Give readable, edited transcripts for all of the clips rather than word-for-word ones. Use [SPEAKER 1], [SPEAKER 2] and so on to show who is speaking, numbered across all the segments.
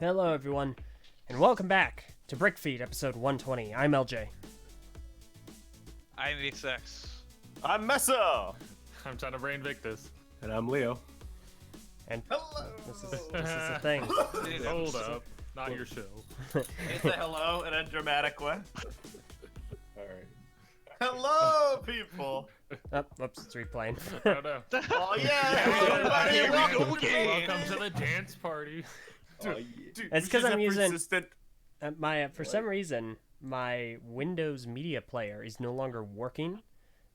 [SPEAKER 1] Hello, everyone, and welcome back to BrickFeed, episode 120. I'm Eljay.
[SPEAKER 2] I'm Invi.
[SPEAKER 3] I'm Meso.
[SPEAKER 4] I'm trying to brain Victus.
[SPEAKER 3] And I'm Leo.
[SPEAKER 1] And
[SPEAKER 3] Hello.
[SPEAKER 1] this is the thing.
[SPEAKER 4] Hold up. Not your show.
[SPEAKER 3] Say hello in a dramatic way.
[SPEAKER 4] Alright.
[SPEAKER 3] Hello, people.
[SPEAKER 1] Oh, whoops, it's replaying.
[SPEAKER 4] Oh no.
[SPEAKER 3] Oh, yeah. Everybody,
[SPEAKER 2] Here we
[SPEAKER 3] welcome.
[SPEAKER 2] go again.
[SPEAKER 4] Welcome to the dance party.
[SPEAKER 3] Dude,
[SPEAKER 1] It's
[SPEAKER 3] we
[SPEAKER 1] 'cause
[SPEAKER 3] should
[SPEAKER 1] I'm
[SPEAKER 3] have
[SPEAKER 1] using-
[SPEAKER 3] persistent...
[SPEAKER 1] For some reason, my Windows media player is no longer working,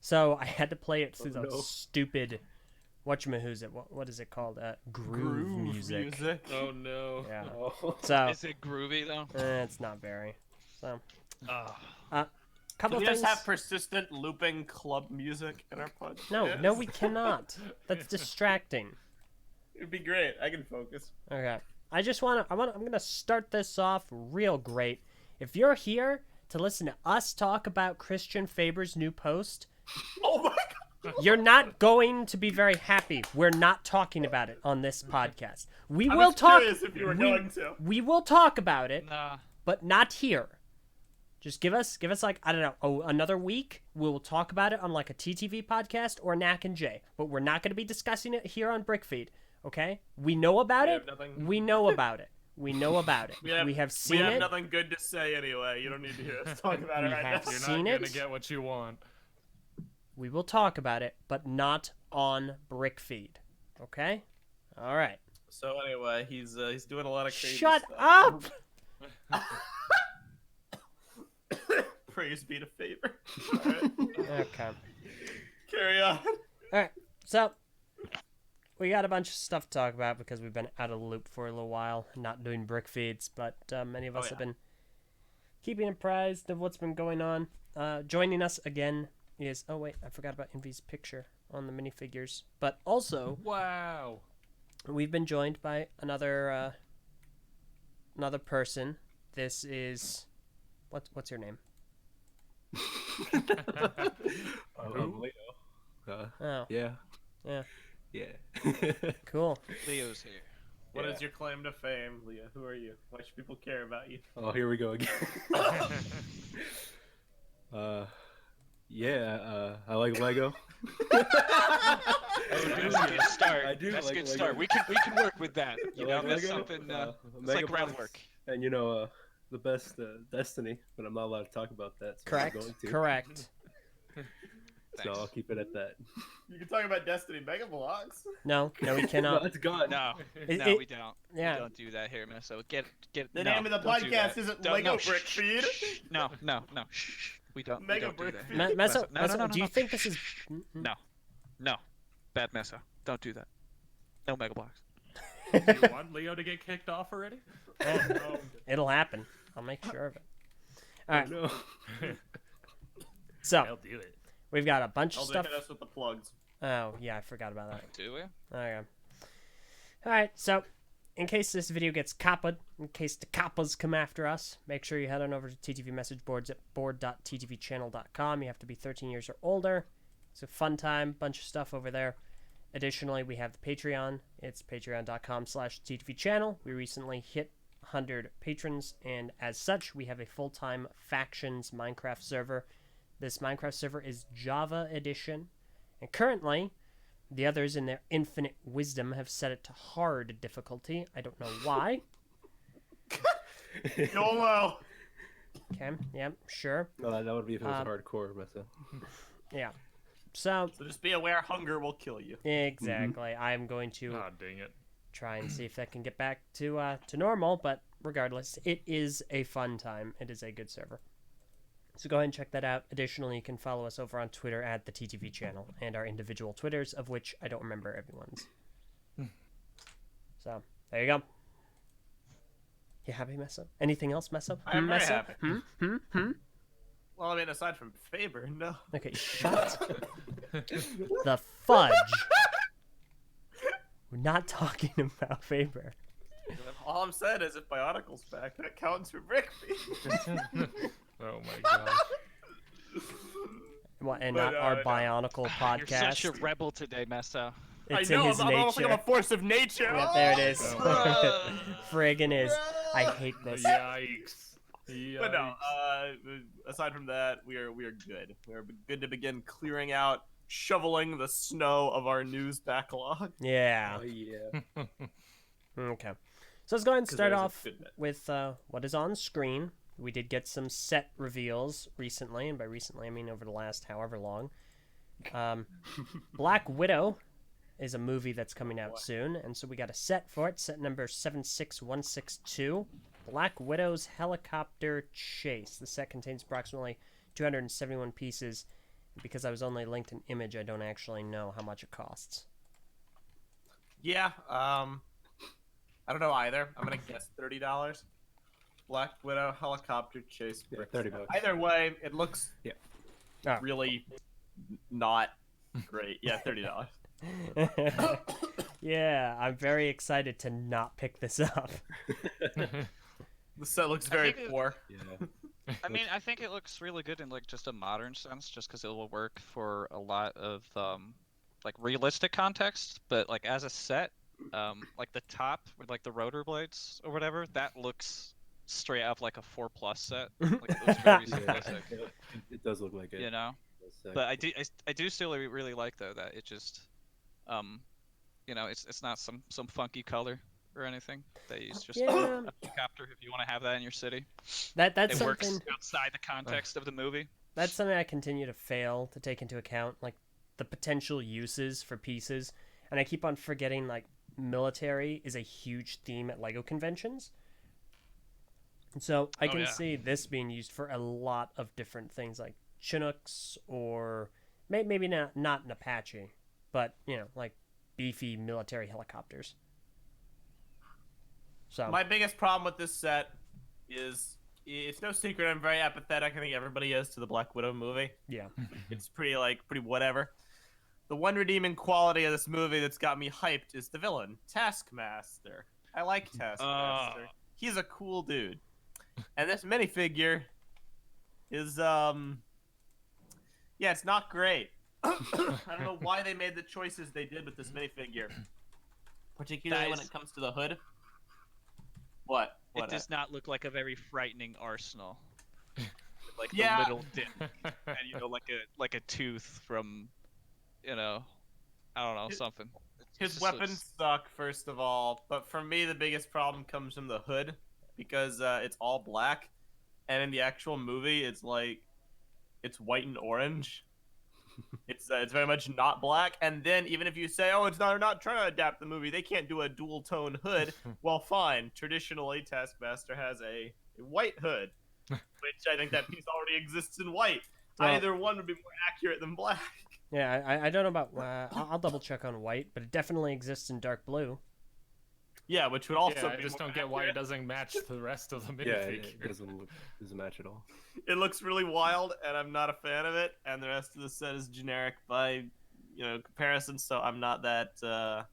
[SPEAKER 1] so I had to play it through the stupid, whatchamahoo's it? What is it called? Groove music.
[SPEAKER 4] Oh no.
[SPEAKER 1] Yeah.
[SPEAKER 3] Oh.
[SPEAKER 1] So
[SPEAKER 2] Is it groovy though?
[SPEAKER 1] it's not very. So
[SPEAKER 2] Oh.
[SPEAKER 1] couple
[SPEAKER 3] Can we
[SPEAKER 1] things.
[SPEAKER 3] just have persistent looping club music in our podcast?
[SPEAKER 1] No, we cannot. That's distracting.
[SPEAKER 3] It'd be great. I can focus.
[SPEAKER 1] Okay. I'm gonna start this off real great. If you're here to listen to us talk about Christian Faber's new post,
[SPEAKER 3] Oh my god.
[SPEAKER 1] you're not going to be very happy. We're not talking about it on this podcast. We
[SPEAKER 3] I
[SPEAKER 1] will
[SPEAKER 3] was
[SPEAKER 1] talk.
[SPEAKER 3] curious if you were going to.
[SPEAKER 1] We will talk about it,
[SPEAKER 2] Nah.
[SPEAKER 1] but not here. Just give us like, I don't know, another week. We'll talk about it on like a TTV podcast or Knack and Jay, but we're not going to be discussing it here on BrickFeed. Okay? We know about
[SPEAKER 3] We
[SPEAKER 1] it.
[SPEAKER 3] have nothing-
[SPEAKER 1] We know about it. We know about it. We have seen
[SPEAKER 3] We have
[SPEAKER 1] it.
[SPEAKER 3] nothing good to say anyway. You don't need to hear us talk about it
[SPEAKER 1] We
[SPEAKER 3] right
[SPEAKER 1] have
[SPEAKER 3] now.
[SPEAKER 4] You're
[SPEAKER 1] seen
[SPEAKER 4] not gonna
[SPEAKER 1] it?
[SPEAKER 4] get what you want.
[SPEAKER 1] We will talk about it, but not on BrickFeed. Okay? All right.
[SPEAKER 3] So anyway, he's doing a lot of crazy
[SPEAKER 1] Shut
[SPEAKER 3] stuff.
[SPEAKER 1] up!
[SPEAKER 3] Praise be to Faber. Alright,
[SPEAKER 1] Okay.
[SPEAKER 3] carry on.
[SPEAKER 1] All right. So, we got a bunch of stuff to talk about because we've been out of the loop for a little while, not doing brick feeds, but many of us have been keeping apprised of what's been going on. Joining us again is... Oh, wait. I forgot about Invi's picture on the minifigures. But also,
[SPEAKER 4] Wow.
[SPEAKER 1] we've been joined by another person. This is... What's your name?
[SPEAKER 5] I'm Leo.
[SPEAKER 1] Oh,
[SPEAKER 5] Yeah.
[SPEAKER 1] Yeah.
[SPEAKER 5] Yeah.
[SPEAKER 1] cool.
[SPEAKER 2] Leo's here.
[SPEAKER 3] What is
[SPEAKER 5] Yeah.
[SPEAKER 3] your claim to fame, Leah? Who are you? Why should people care about you?
[SPEAKER 5] Oh, here we go again. Yeah. I like Lego.
[SPEAKER 2] That's a good start.
[SPEAKER 5] I do
[SPEAKER 2] That's a
[SPEAKER 5] like
[SPEAKER 2] good
[SPEAKER 5] Lego.
[SPEAKER 2] start. We can work with that. You
[SPEAKER 5] I
[SPEAKER 2] know,
[SPEAKER 5] like
[SPEAKER 2] that's
[SPEAKER 5] Lego.
[SPEAKER 2] something. It's
[SPEAKER 5] Mega
[SPEAKER 2] like
[SPEAKER 5] Box,
[SPEAKER 2] groundwork.
[SPEAKER 5] And the best Destiny, but I'm not allowed to talk about that. So
[SPEAKER 1] Correct.
[SPEAKER 5] I'm going to.
[SPEAKER 1] Correct.
[SPEAKER 5] So
[SPEAKER 2] Thanks.
[SPEAKER 5] I'll keep it at that.
[SPEAKER 3] You can talk about Destiny Mega Blocks.
[SPEAKER 1] No, we
[SPEAKER 5] No,
[SPEAKER 1] cannot.
[SPEAKER 5] it's gone.
[SPEAKER 2] No,
[SPEAKER 1] It-
[SPEAKER 2] no,
[SPEAKER 1] it-
[SPEAKER 2] we don't.
[SPEAKER 1] yeah.
[SPEAKER 2] We don't do that here, man. So get.
[SPEAKER 3] The
[SPEAKER 2] no,
[SPEAKER 3] name of the
[SPEAKER 2] don't do
[SPEAKER 3] podcast
[SPEAKER 2] that.
[SPEAKER 3] isn't
[SPEAKER 2] Don't-
[SPEAKER 3] Lego
[SPEAKER 2] no,
[SPEAKER 3] Brick
[SPEAKER 2] shh,
[SPEAKER 3] Feed.
[SPEAKER 2] shh, No. Shh. We don't.
[SPEAKER 3] Mega
[SPEAKER 2] we don't do
[SPEAKER 3] Brick
[SPEAKER 2] that.
[SPEAKER 3] Feed.
[SPEAKER 2] here.
[SPEAKER 1] Meso,
[SPEAKER 2] No,
[SPEAKER 1] do you think this is...
[SPEAKER 2] No. Bad Meso. Don't do that. No Mega Blocks.
[SPEAKER 4] Do you want Leo to get kicked off already?
[SPEAKER 1] It'll happen. I'll make sure of it. All right,
[SPEAKER 5] No.
[SPEAKER 1] so
[SPEAKER 4] I'll do it.
[SPEAKER 1] we've got a bunch of
[SPEAKER 3] I'll
[SPEAKER 1] stuff.
[SPEAKER 3] hit us with the plugs.
[SPEAKER 1] Oh, yeah, I forgot about that.
[SPEAKER 2] Do we?
[SPEAKER 1] Okay. All right, so in case this video gets copped, in case the coppas come after us, make sure you head on over to TTV message boards at board.ttvchannel.com. You have to be 13 years or older. It's a fun time, bunch of stuff over there. Additionally, we have the Patreon. It's patreon.com/TTVchannel. We recently hit 100 patrons, and as such, we have a full-time Factions Minecraft server. This Minecraft server is Java Edition, and currently, the others in their infinite wisdom have set it to hard difficulty. I don't know why.
[SPEAKER 3] YOLO.
[SPEAKER 1] Okay, yeah, sure.
[SPEAKER 5] No, that would be if it was hardcore, Meso.
[SPEAKER 1] Yeah. So,
[SPEAKER 3] So just be aware, hunger will kill you.
[SPEAKER 1] exactly. I'm going to
[SPEAKER 4] Ah, dang it.
[SPEAKER 1] try and see if that can get back to normal, but regardless, it is a fun time. It is a good server. So go ahead and check that out. Additionally, you can follow us over on Twitter at the TTV channel and our individual Twitters, of which I don't remember everyone's. So, there you go. You happy, Meso? Anything else, Meso?
[SPEAKER 3] I'm very
[SPEAKER 1] Meso?
[SPEAKER 3] happy. Well, I mean, aside from Faber, no.
[SPEAKER 1] Okay, shut the fudge. We're not talking about Faber.
[SPEAKER 3] All I'm saying is if Bionicle's back, that counts for Brick Feed.
[SPEAKER 4] Oh my gosh.
[SPEAKER 1] What, and
[SPEAKER 3] But,
[SPEAKER 1] not our
[SPEAKER 3] no.
[SPEAKER 1] Bionicle podcast.
[SPEAKER 2] You're such a rebel today, Meso.
[SPEAKER 1] It's
[SPEAKER 3] I know,
[SPEAKER 1] in his
[SPEAKER 3] I'm almost like I'm
[SPEAKER 1] nature.
[SPEAKER 3] a force of nature.
[SPEAKER 1] Yeah, there it is.
[SPEAKER 3] Oh!
[SPEAKER 1] Friggin' is. I hate this.
[SPEAKER 4] Yikes.
[SPEAKER 3] But no, aside from that, we are good. We're good to begin clearing out, shoveling the snow of our news backlog.
[SPEAKER 1] Yeah.
[SPEAKER 5] Oh yeah.
[SPEAKER 1] Okay. So let's go ahead and
[SPEAKER 3] 'Cause
[SPEAKER 1] start
[SPEAKER 3] there's a
[SPEAKER 1] off
[SPEAKER 3] good bit.
[SPEAKER 1] with what is on screen. We did get some set reveals recently, and by recently I mean over the last however long. Black Widow is a movie that's coming out soon, and so we got a set for it, set number 76162. Black Widow's Helicopter Chase. The set contains approximately 271 pieces. Because I was only linked an image, I don't actually know how much it costs.
[SPEAKER 3] Yeah, I don't know either. I'm gonna guess $30. Black Widow helicopter chase.
[SPEAKER 5] Yeah,
[SPEAKER 3] bricks.
[SPEAKER 5] $30.
[SPEAKER 3] Either way, it looks
[SPEAKER 1] Oh.
[SPEAKER 3] really not great. Yeah, $30.
[SPEAKER 1] Yeah, I'm very excited to not pick this up.
[SPEAKER 3] The set looks
[SPEAKER 2] I
[SPEAKER 3] very
[SPEAKER 2] think it-
[SPEAKER 3] poor.
[SPEAKER 5] Yeah.
[SPEAKER 2] I mean, I think it looks really good in like just a modern sense, just because it will work for a lot of like realistic context. But like as a set, like the top with like the rotor blades or whatever, that looks straight up like a 4+ set. Like it looks very
[SPEAKER 5] Yeah,
[SPEAKER 2] simplistic,
[SPEAKER 5] it does look like it.
[SPEAKER 2] you know. But I do still really like though that it just, you know, it's not some funky color or anything. They use just
[SPEAKER 1] Yeah.
[SPEAKER 2] a helicopter if you want to have that in your city.
[SPEAKER 1] That's
[SPEAKER 2] It
[SPEAKER 1] something.
[SPEAKER 2] works outside the context of the movie.
[SPEAKER 1] That's something I continue to fail to take into account, like the potential uses for pieces, and I keep on forgetting like military is a huge theme at LEGO conventions. And so I
[SPEAKER 2] Oh,
[SPEAKER 1] can
[SPEAKER 2] yeah.
[SPEAKER 1] see this being used for a lot of different things, like Chinooks or maybe not an Apache, but you know, like beefy military helicopters. So
[SPEAKER 3] My biggest problem with this set is it's no secret I'm very apathetic. I think everybody is to the Black Widow movie.
[SPEAKER 1] yeah,
[SPEAKER 3] It's pretty whatever. The one redeeming quality of this movie that's got me hyped is the villain, Taskmaster. I like Taskmaster. He's a cool dude. And this minifigure is yeah, it's not great. I don't know why they made the choices they did with this minifigure. Particularly when
[SPEAKER 2] Guys.
[SPEAKER 3] it comes to the hood. What?
[SPEAKER 2] It does not look like a very frightening arsenal. Like
[SPEAKER 3] Yeah.
[SPEAKER 2] the little dip, and you know, like a tooth from, you know, I don't know, something. It
[SPEAKER 3] His
[SPEAKER 2] just
[SPEAKER 3] weapons
[SPEAKER 2] looks-
[SPEAKER 3] suck, first of all, but for me the biggest problem comes from the hood because it's all black, and in the actual movie it's like it's white and orange. It's very much not black, and then even if you say, oh, it's not, they're not trying to adapt the movie, they can't do a dual tone hood. Well, fine. Traditionally, Taskmaster has a white hood, which I think that piece already exists in white.
[SPEAKER 1] Well-
[SPEAKER 3] Either one would be more accurate than black.
[SPEAKER 1] yeah. I don't know about. I'll double check on white, but it definitely exists in dark blue.
[SPEAKER 3] Yeah, which would also
[SPEAKER 4] Yeah, I
[SPEAKER 3] be
[SPEAKER 4] just
[SPEAKER 3] more
[SPEAKER 4] don't get why it
[SPEAKER 3] accurate.
[SPEAKER 4] doesn't match the rest of the
[SPEAKER 5] Yeah,
[SPEAKER 4] minifigure.
[SPEAKER 5] it doesn't match at all.
[SPEAKER 3] It looks really wild, and I'm not a fan of it. And the rest of the set is generic by, comparison. So I'm not that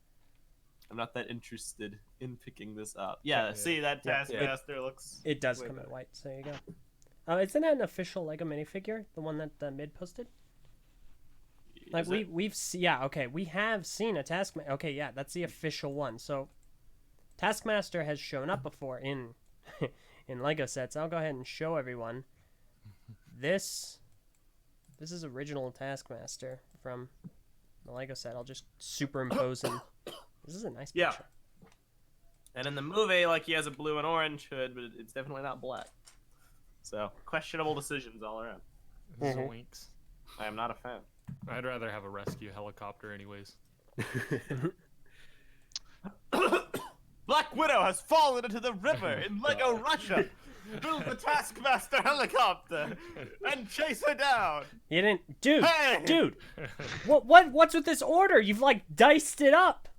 [SPEAKER 3] interested in picking this up. Yeah,
[SPEAKER 4] Yeah.
[SPEAKER 3] see that
[SPEAKER 1] Yeah.
[SPEAKER 3] Taskmaster looks.
[SPEAKER 1] It does
[SPEAKER 3] way
[SPEAKER 1] come in
[SPEAKER 3] better.
[SPEAKER 1] white, so there you go. Isn't that an official LEGO minifigure? The one that Mid posted? Like
[SPEAKER 3] Is it?
[SPEAKER 1] we have seen a Taskmaster. Okay, yeah, that's the official one. So Taskmaster has shown up before in in LEGO sets. I'll go ahead and show everyone. This is original Taskmaster from the LEGO set. I'll just superimpose him. This is a nice
[SPEAKER 3] Yeah.
[SPEAKER 1] picture.
[SPEAKER 3] And in the movie, like, he has a blue and orange hood, but it's definitely not black. So questionable decisions all around.
[SPEAKER 4] Zoinks.
[SPEAKER 3] I am not a fan.
[SPEAKER 4] I'd rather have a rescue helicopter anyways.
[SPEAKER 3] Black Widow has fallen into the river in Lego Russia. Build the Taskmaster helicopter and chase her down.
[SPEAKER 1] You didn't, dude.
[SPEAKER 3] Hey!
[SPEAKER 1] Dude, what's with this order? You've like diced it up.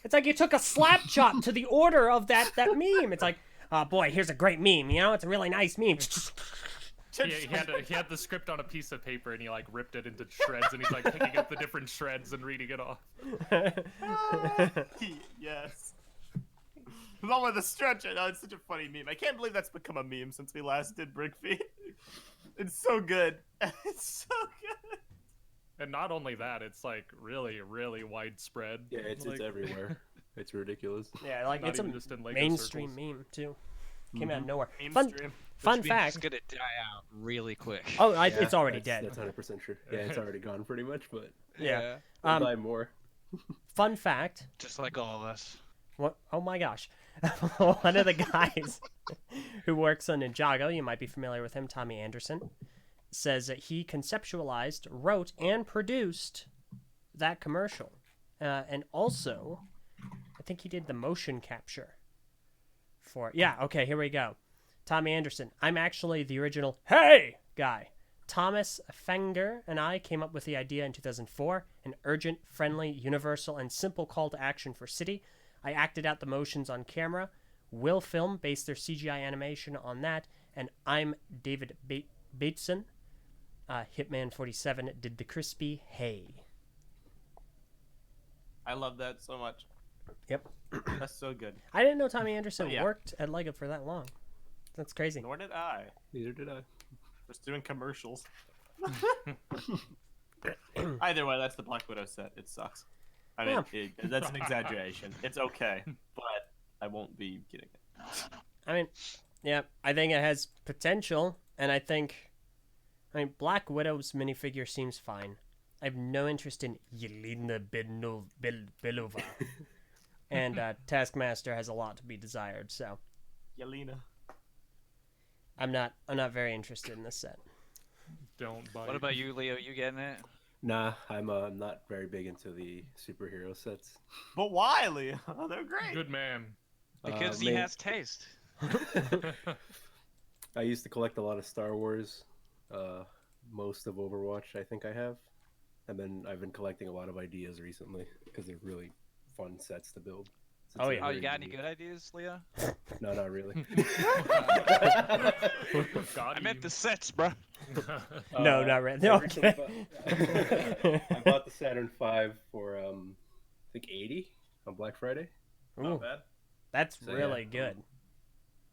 [SPEAKER 1] It's like you took a slap chop to the order of that meme. It's like, oh boy, here's a great meme. You know, it's a really nice meme.
[SPEAKER 4] He had the script on a piece of paper and he like ripped it into shreds and he's like picking up the different shreds and reading it off.
[SPEAKER 3] Yes. Along with the stretch, I know it's such a funny meme. I can't believe that's become a meme since we last did BrickFeed. It's so good. It's so good.
[SPEAKER 4] And not only that, it's like really, really widespread.
[SPEAKER 5] Yeah, it's
[SPEAKER 4] Like-
[SPEAKER 5] everywhere. It's ridiculous.
[SPEAKER 1] Yeah, like
[SPEAKER 4] Not
[SPEAKER 1] it's a
[SPEAKER 4] even just in Lego
[SPEAKER 1] mainstream
[SPEAKER 4] circles.
[SPEAKER 1] meme too. Came out of
[SPEAKER 5] Mhm.
[SPEAKER 1] nowhere.
[SPEAKER 3] Meme
[SPEAKER 1] Fun,
[SPEAKER 3] stream.
[SPEAKER 1] fun
[SPEAKER 2] Which means
[SPEAKER 1] fact.
[SPEAKER 2] It's gonna die out really quick.
[SPEAKER 1] Oh,
[SPEAKER 5] Yeah,
[SPEAKER 1] it's already dead.
[SPEAKER 5] That's 100% true. Yeah, it's already gone pretty much, but
[SPEAKER 1] Yeah.
[SPEAKER 5] we'll buy more.
[SPEAKER 1] Fun fact.
[SPEAKER 2] Just like all of us.
[SPEAKER 1] What? Oh my gosh. One of the guys who works on Ninjago, you might be familiar with him, Tommy Anderson, says that he conceptualized, wrote, and produced that commercial. And also, I think he did the motion capture for it. Yeah, okay, here we go. Tommy Anderson. I'm actually the original "Hey" guy. Thomas Fenger and I came up with the idea in 2004, an urgent, friendly, universal, and simple call to action for City. I acted out the motions on camera. Will Film based their CGI animation on that, and I'm David Bateson. Hitman 47 did the crispy "Hey."
[SPEAKER 3] I love that so much.
[SPEAKER 1] Yep.
[SPEAKER 3] That's so good.
[SPEAKER 1] I didn't know Tommy Anderson
[SPEAKER 3] Oh, yeah.
[SPEAKER 1] worked at Lego for that long. That's crazy.
[SPEAKER 3] Nor did I.
[SPEAKER 5] Neither did I.
[SPEAKER 3] Just doing commercials. Either way, that's the Black Widow set. It sucks. I mean, that's an exaggeration. It's okay, but I won't be getting it.
[SPEAKER 1] I mean, yeah, I think it has potential, and I mean, Black Widow's minifigure seems fine. I have no interest in Yelena Belova. And Taskmaster has a lot to be desired, so
[SPEAKER 3] Yelena.
[SPEAKER 1] I'm not very interested in this set.
[SPEAKER 4] Don't buy.
[SPEAKER 2] What about you, Leo? You getting it?
[SPEAKER 5] Nah, I'm not very big into the superhero sets.
[SPEAKER 3] But why, Leo? They're great.
[SPEAKER 4] Good man.
[SPEAKER 2] Because he
[SPEAKER 5] main-
[SPEAKER 2] has taste.
[SPEAKER 5] I used to collect a lot of Star Wars. Most of Overwatch, I think I have. And then I've been collecting a lot of ideas recently because they're really fun sets to build. So
[SPEAKER 1] Oh,
[SPEAKER 5] it's
[SPEAKER 1] yeah.
[SPEAKER 2] Oh,
[SPEAKER 5] very
[SPEAKER 2] you got any
[SPEAKER 5] unique.
[SPEAKER 2] good ideas, Leo?
[SPEAKER 5] No, not really.
[SPEAKER 4] God,
[SPEAKER 2] I meant the sets, bro.
[SPEAKER 1] No, not really.
[SPEAKER 5] I
[SPEAKER 1] Okay.
[SPEAKER 5] recently I bought the Saturn V for I think 80 on Black Friday.
[SPEAKER 1] Ooh,
[SPEAKER 3] Not bad.
[SPEAKER 1] that's
[SPEAKER 5] So,
[SPEAKER 1] really
[SPEAKER 5] yeah.
[SPEAKER 1] good.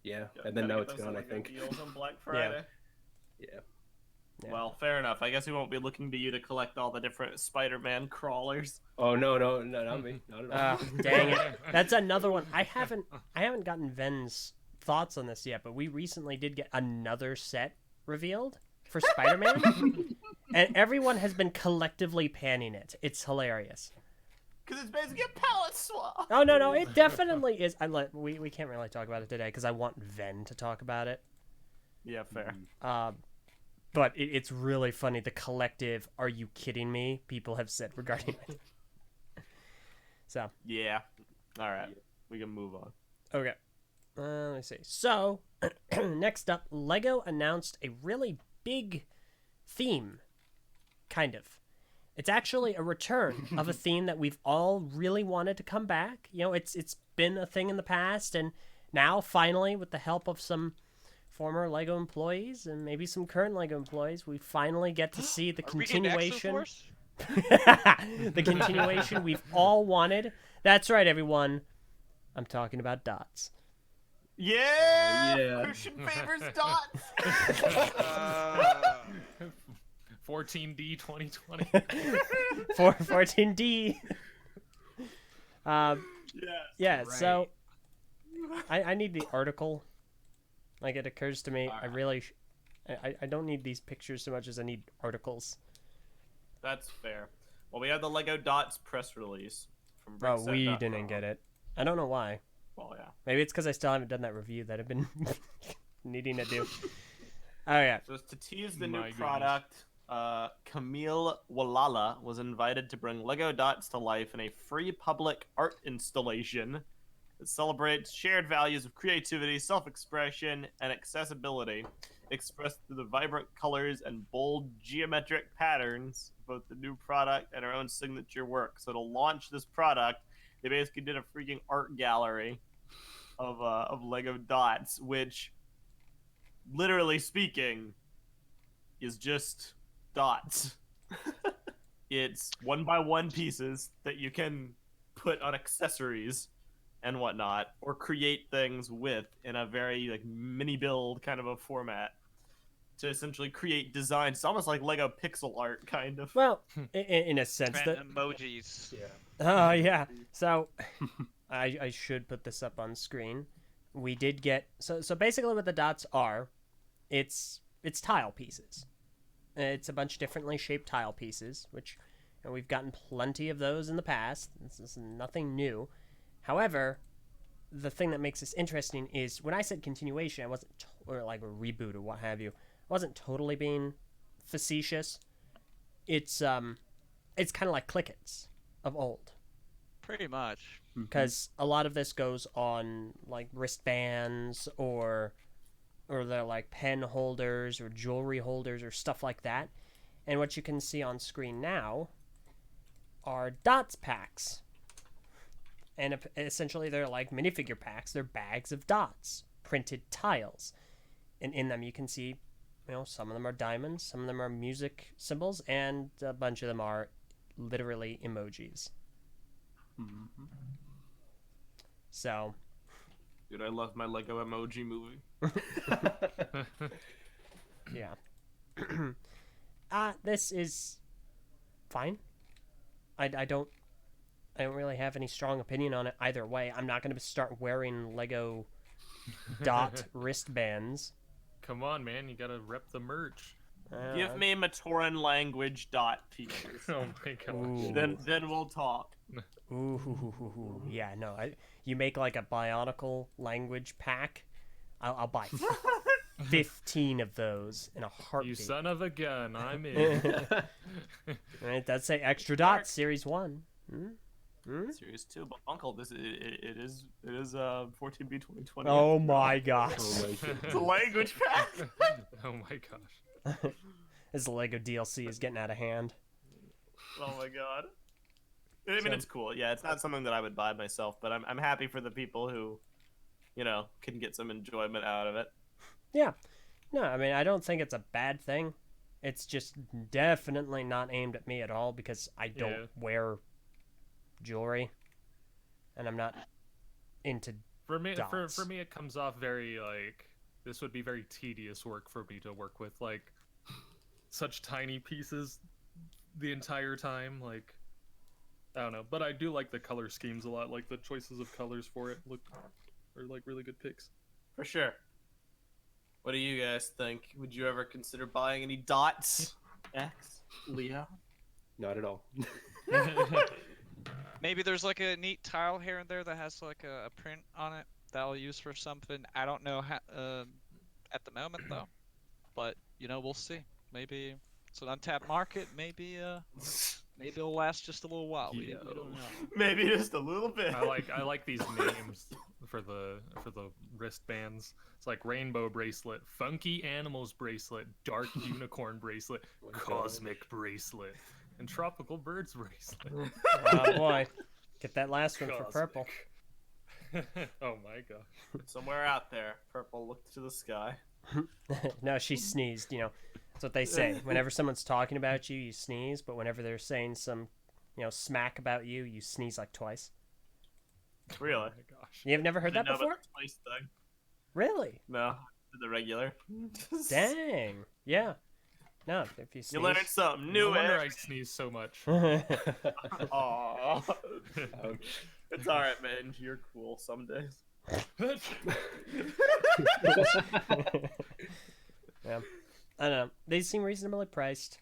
[SPEAKER 5] Yeah,
[SPEAKER 3] Gotta
[SPEAKER 5] and then
[SPEAKER 3] get
[SPEAKER 5] now it's
[SPEAKER 3] those
[SPEAKER 5] gone. I
[SPEAKER 3] Lego
[SPEAKER 5] think.
[SPEAKER 3] Deals on Black Friday.
[SPEAKER 5] Yeah.
[SPEAKER 1] Yeah.
[SPEAKER 3] Well, fair enough. I guess we won't be looking to you to collect all the different Spider-Man crawlers.
[SPEAKER 5] Oh no, not me, not at all.
[SPEAKER 1] Dang it. That's another one. I haven't gotten Ven's thoughts on this yet, but we recently did get another set revealed for Spider-Man. And everyone has been collectively panning it. It's hilarious.
[SPEAKER 3] Because it's basically a palette swap.
[SPEAKER 1] Oh no, it definitely is. We can't really talk about it today because I want Ven to talk about it.
[SPEAKER 3] Yeah, fair.
[SPEAKER 1] But it's really funny. The collective "Are you kidding me?" people have said regarding it. So
[SPEAKER 3] Yeah. All right. We can move on.
[SPEAKER 1] okay, let me see. So next up, Lego announced a really big theme, kind of. It's actually a return of a theme that we've all really wanted to come back. You know, it's been a thing in the past, and now finally, with the help of some former Lego employees and maybe some current Lego employees, we finally get to see the
[SPEAKER 2] Are we getting
[SPEAKER 1] continuation.
[SPEAKER 2] Exoforce?
[SPEAKER 1] The continuation we've all wanted. That's right, everyone. I'm talking about dots.
[SPEAKER 3] Yeah.
[SPEAKER 5] yeah.
[SPEAKER 3] Christian favors dots.
[SPEAKER 4] 14D 2020.
[SPEAKER 1] 14D.
[SPEAKER 3] Yes.
[SPEAKER 1] Yeah.
[SPEAKER 4] Right.
[SPEAKER 1] So I need the article. Like, it occurs to me, I really, I don't need these pictures so much as I need articles.
[SPEAKER 3] That's fair. Well, we had the Lego Dots press release from
[SPEAKER 1] Bro, we
[SPEAKER 3] BrickFeed.com.
[SPEAKER 1] didn't get it. I don't know why.
[SPEAKER 3] Well, yeah.
[SPEAKER 1] Maybe it's because I still haven't done that review that I've been needing to do. Oh yeah.
[SPEAKER 3] So to tease the
[SPEAKER 4] My
[SPEAKER 3] new
[SPEAKER 4] goodness.
[SPEAKER 3] product, Camille Walala was invited to bring Lego Dots to life in a free public art installation that celebrates shared values of creativity, self-expression, and accessibility, expressed through the vibrant colors and bold geometric patterns of both the new product and our own signature work. So to launch this product, they basically did a freaking art gallery of Lego Dots, which, literally speaking, is just dots. It's 1x1 pieces that you can put on accessories and whatnot, or create things with in a very like mini build kind of a format to essentially create designs. It's almost like Lego pixel art, kind of.
[SPEAKER 1] Well, in a sense that.
[SPEAKER 2] And emojis.
[SPEAKER 5] Yeah.
[SPEAKER 1] Oh yeah. So, I should put this up on screen. We did get so basically what the dots are, it's tile pieces. It's a bunch of differently shaped tile pieces, which we've gotten plenty of those in the past. This is nothing new. However, the thing that makes this interesting is when I said continuation, I wasn't or like a reboot or what have you. I wasn't totally being facetious. It's kind of like Clickets of old.
[SPEAKER 2] Pretty much.
[SPEAKER 1] Because a lot of this goes on like wristbands or they're like pen holders or jewelry holders or stuff like that. And what you can see on screen now are dots packs. And essentially they're like minifigure packs. They're bags of dots, printed tiles. And in them you can see, some of them are diamonds, some of them are music symbols, and a bunch of them are literally emojis.
[SPEAKER 5] Mm-hmm.
[SPEAKER 1] So,
[SPEAKER 3] Dude, I love my Lego emoji movie.
[SPEAKER 1] yeah. This is fine. I don't really have any strong opinion on it either way. I'm not going to start wearing Lego dot wristbands.
[SPEAKER 4] Come on, man, you gotta rep the merch.
[SPEAKER 3] Give me Matoran language dot pieces.
[SPEAKER 4] Oh my gosh.
[SPEAKER 1] Ooh.
[SPEAKER 3] Then we'll talk.
[SPEAKER 1] Ooh, yeah, no. You make like a Bionicle language pack. I'll buy 15 of those in a heartbeat.
[SPEAKER 4] You son of a gun, I'm in.
[SPEAKER 1] It does say extra dots, series 1.
[SPEAKER 3] Series 2, but Uncle, it is 14B 2020.
[SPEAKER 1] Oh my gosh.
[SPEAKER 5] Oh my God.
[SPEAKER 3] It's a language pack.
[SPEAKER 4] Oh my gosh.
[SPEAKER 1] This Lego DLC is getting out of hand.
[SPEAKER 3] Oh my god. I mean, it's cool. Yeah, it's not something that I would buy myself, but I'm happy for the people who, can get some enjoyment out of it.
[SPEAKER 1] Yeah. No, I mean, I don't think it's a bad thing. It's just definitely not aimed at me at all because I don't wear jewelry, and I'm not into
[SPEAKER 4] For me,
[SPEAKER 1] dots.
[SPEAKER 4] for me, it comes off very like this would be very tedious work for me to work with, like such tiny pieces the entire time. Like I don't know, but I do like the color schemes a lot. Like the choices of colors for it are like really good picks.
[SPEAKER 3] For sure. What do you guys think? Would you ever consider buying any dots? X, Leo?
[SPEAKER 5] Not at all.
[SPEAKER 2] Maybe there's like a neat tile here and there that has like a print on it that I'll use for something. I don't know how, at the moment though, but we'll see. Maybe it's an untapped market. Maybe it'll last just a little while. We don't know.
[SPEAKER 3] Maybe just a little bit.
[SPEAKER 4] I like these names for the wristbands. It's like rainbow bracelet, funky animals bracelet, dark unicorn bracelet, cosmic bracelet, and tropical birds bracelet.
[SPEAKER 1] Oh boy, get that last one for purple.
[SPEAKER 4] Oh my gosh.
[SPEAKER 3] Somewhere out there, purple looked to the sky.
[SPEAKER 1] No, she sneezed. That's what they say. Whenever someone's talking about you, you sneeze, but whenever they're saying some, smack about you, you sneeze like twice.
[SPEAKER 3] Really?
[SPEAKER 4] Oh my gosh.
[SPEAKER 1] You've never heard that
[SPEAKER 3] Didn't know
[SPEAKER 1] before?
[SPEAKER 3] about the twice thing.
[SPEAKER 1] Really?
[SPEAKER 3] No, the regular.
[SPEAKER 1] Dang. Yeah. No, if you sneeze.
[SPEAKER 3] You learned something
[SPEAKER 4] No
[SPEAKER 3] new.
[SPEAKER 4] wonder I sneeze so much.
[SPEAKER 3] Aww.
[SPEAKER 5] Ouch.
[SPEAKER 3] It's alright, man. You're cool some days.
[SPEAKER 1] Yeah. I don't know. They seem reasonably priced,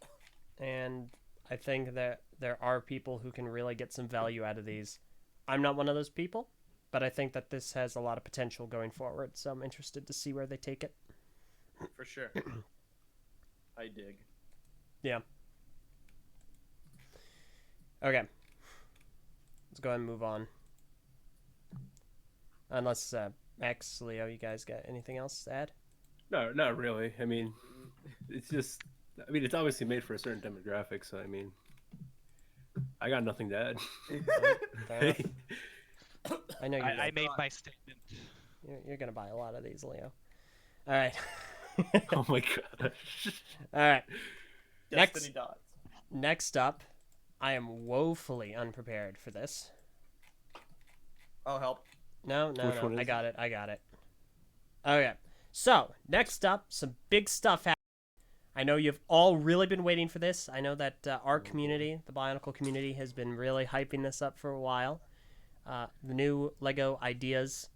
[SPEAKER 1] and I think that there are people who can really get some value out of these. I'm not one of those people, but I think that this has a lot of potential going forward, so I'm interested to see where they take it.
[SPEAKER 3] For sure. I dig.
[SPEAKER 1] Yeah. Okay. Let's go ahead and move on. Unless, Max, Leo, you guys got anything else to add?
[SPEAKER 5] No, not really. I mean, it's obviously made for a certain demographic, so I mean, I got nothing to add.
[SPEAKER 1] Fair enough. I know
[SPEAKER 2] I made my statement.
[SPEAKER 1] you're going to buy a lot of these, Leo. All right.
[SPEAKER 5] Oh my gosh.
[SPEAKER 1] All right.
[SPEAKER 3] Destiny dots.
[SPEAKER 1] Next up, I am woefully unprepared for this.
[SPEAKER 3] I'll help.
[SPEAKER 1] No,
[SPEAKER 5] Which one is
[SPEAKER 1] I
[SPEAKER 5] it?
[SPEAKER 1] got it. Okay. So, next up, some big stuff happening. I know you've all really been waiting for this. I know that our community, the Bionicle community, has been really hyping this up for a while. The new Lego Ideas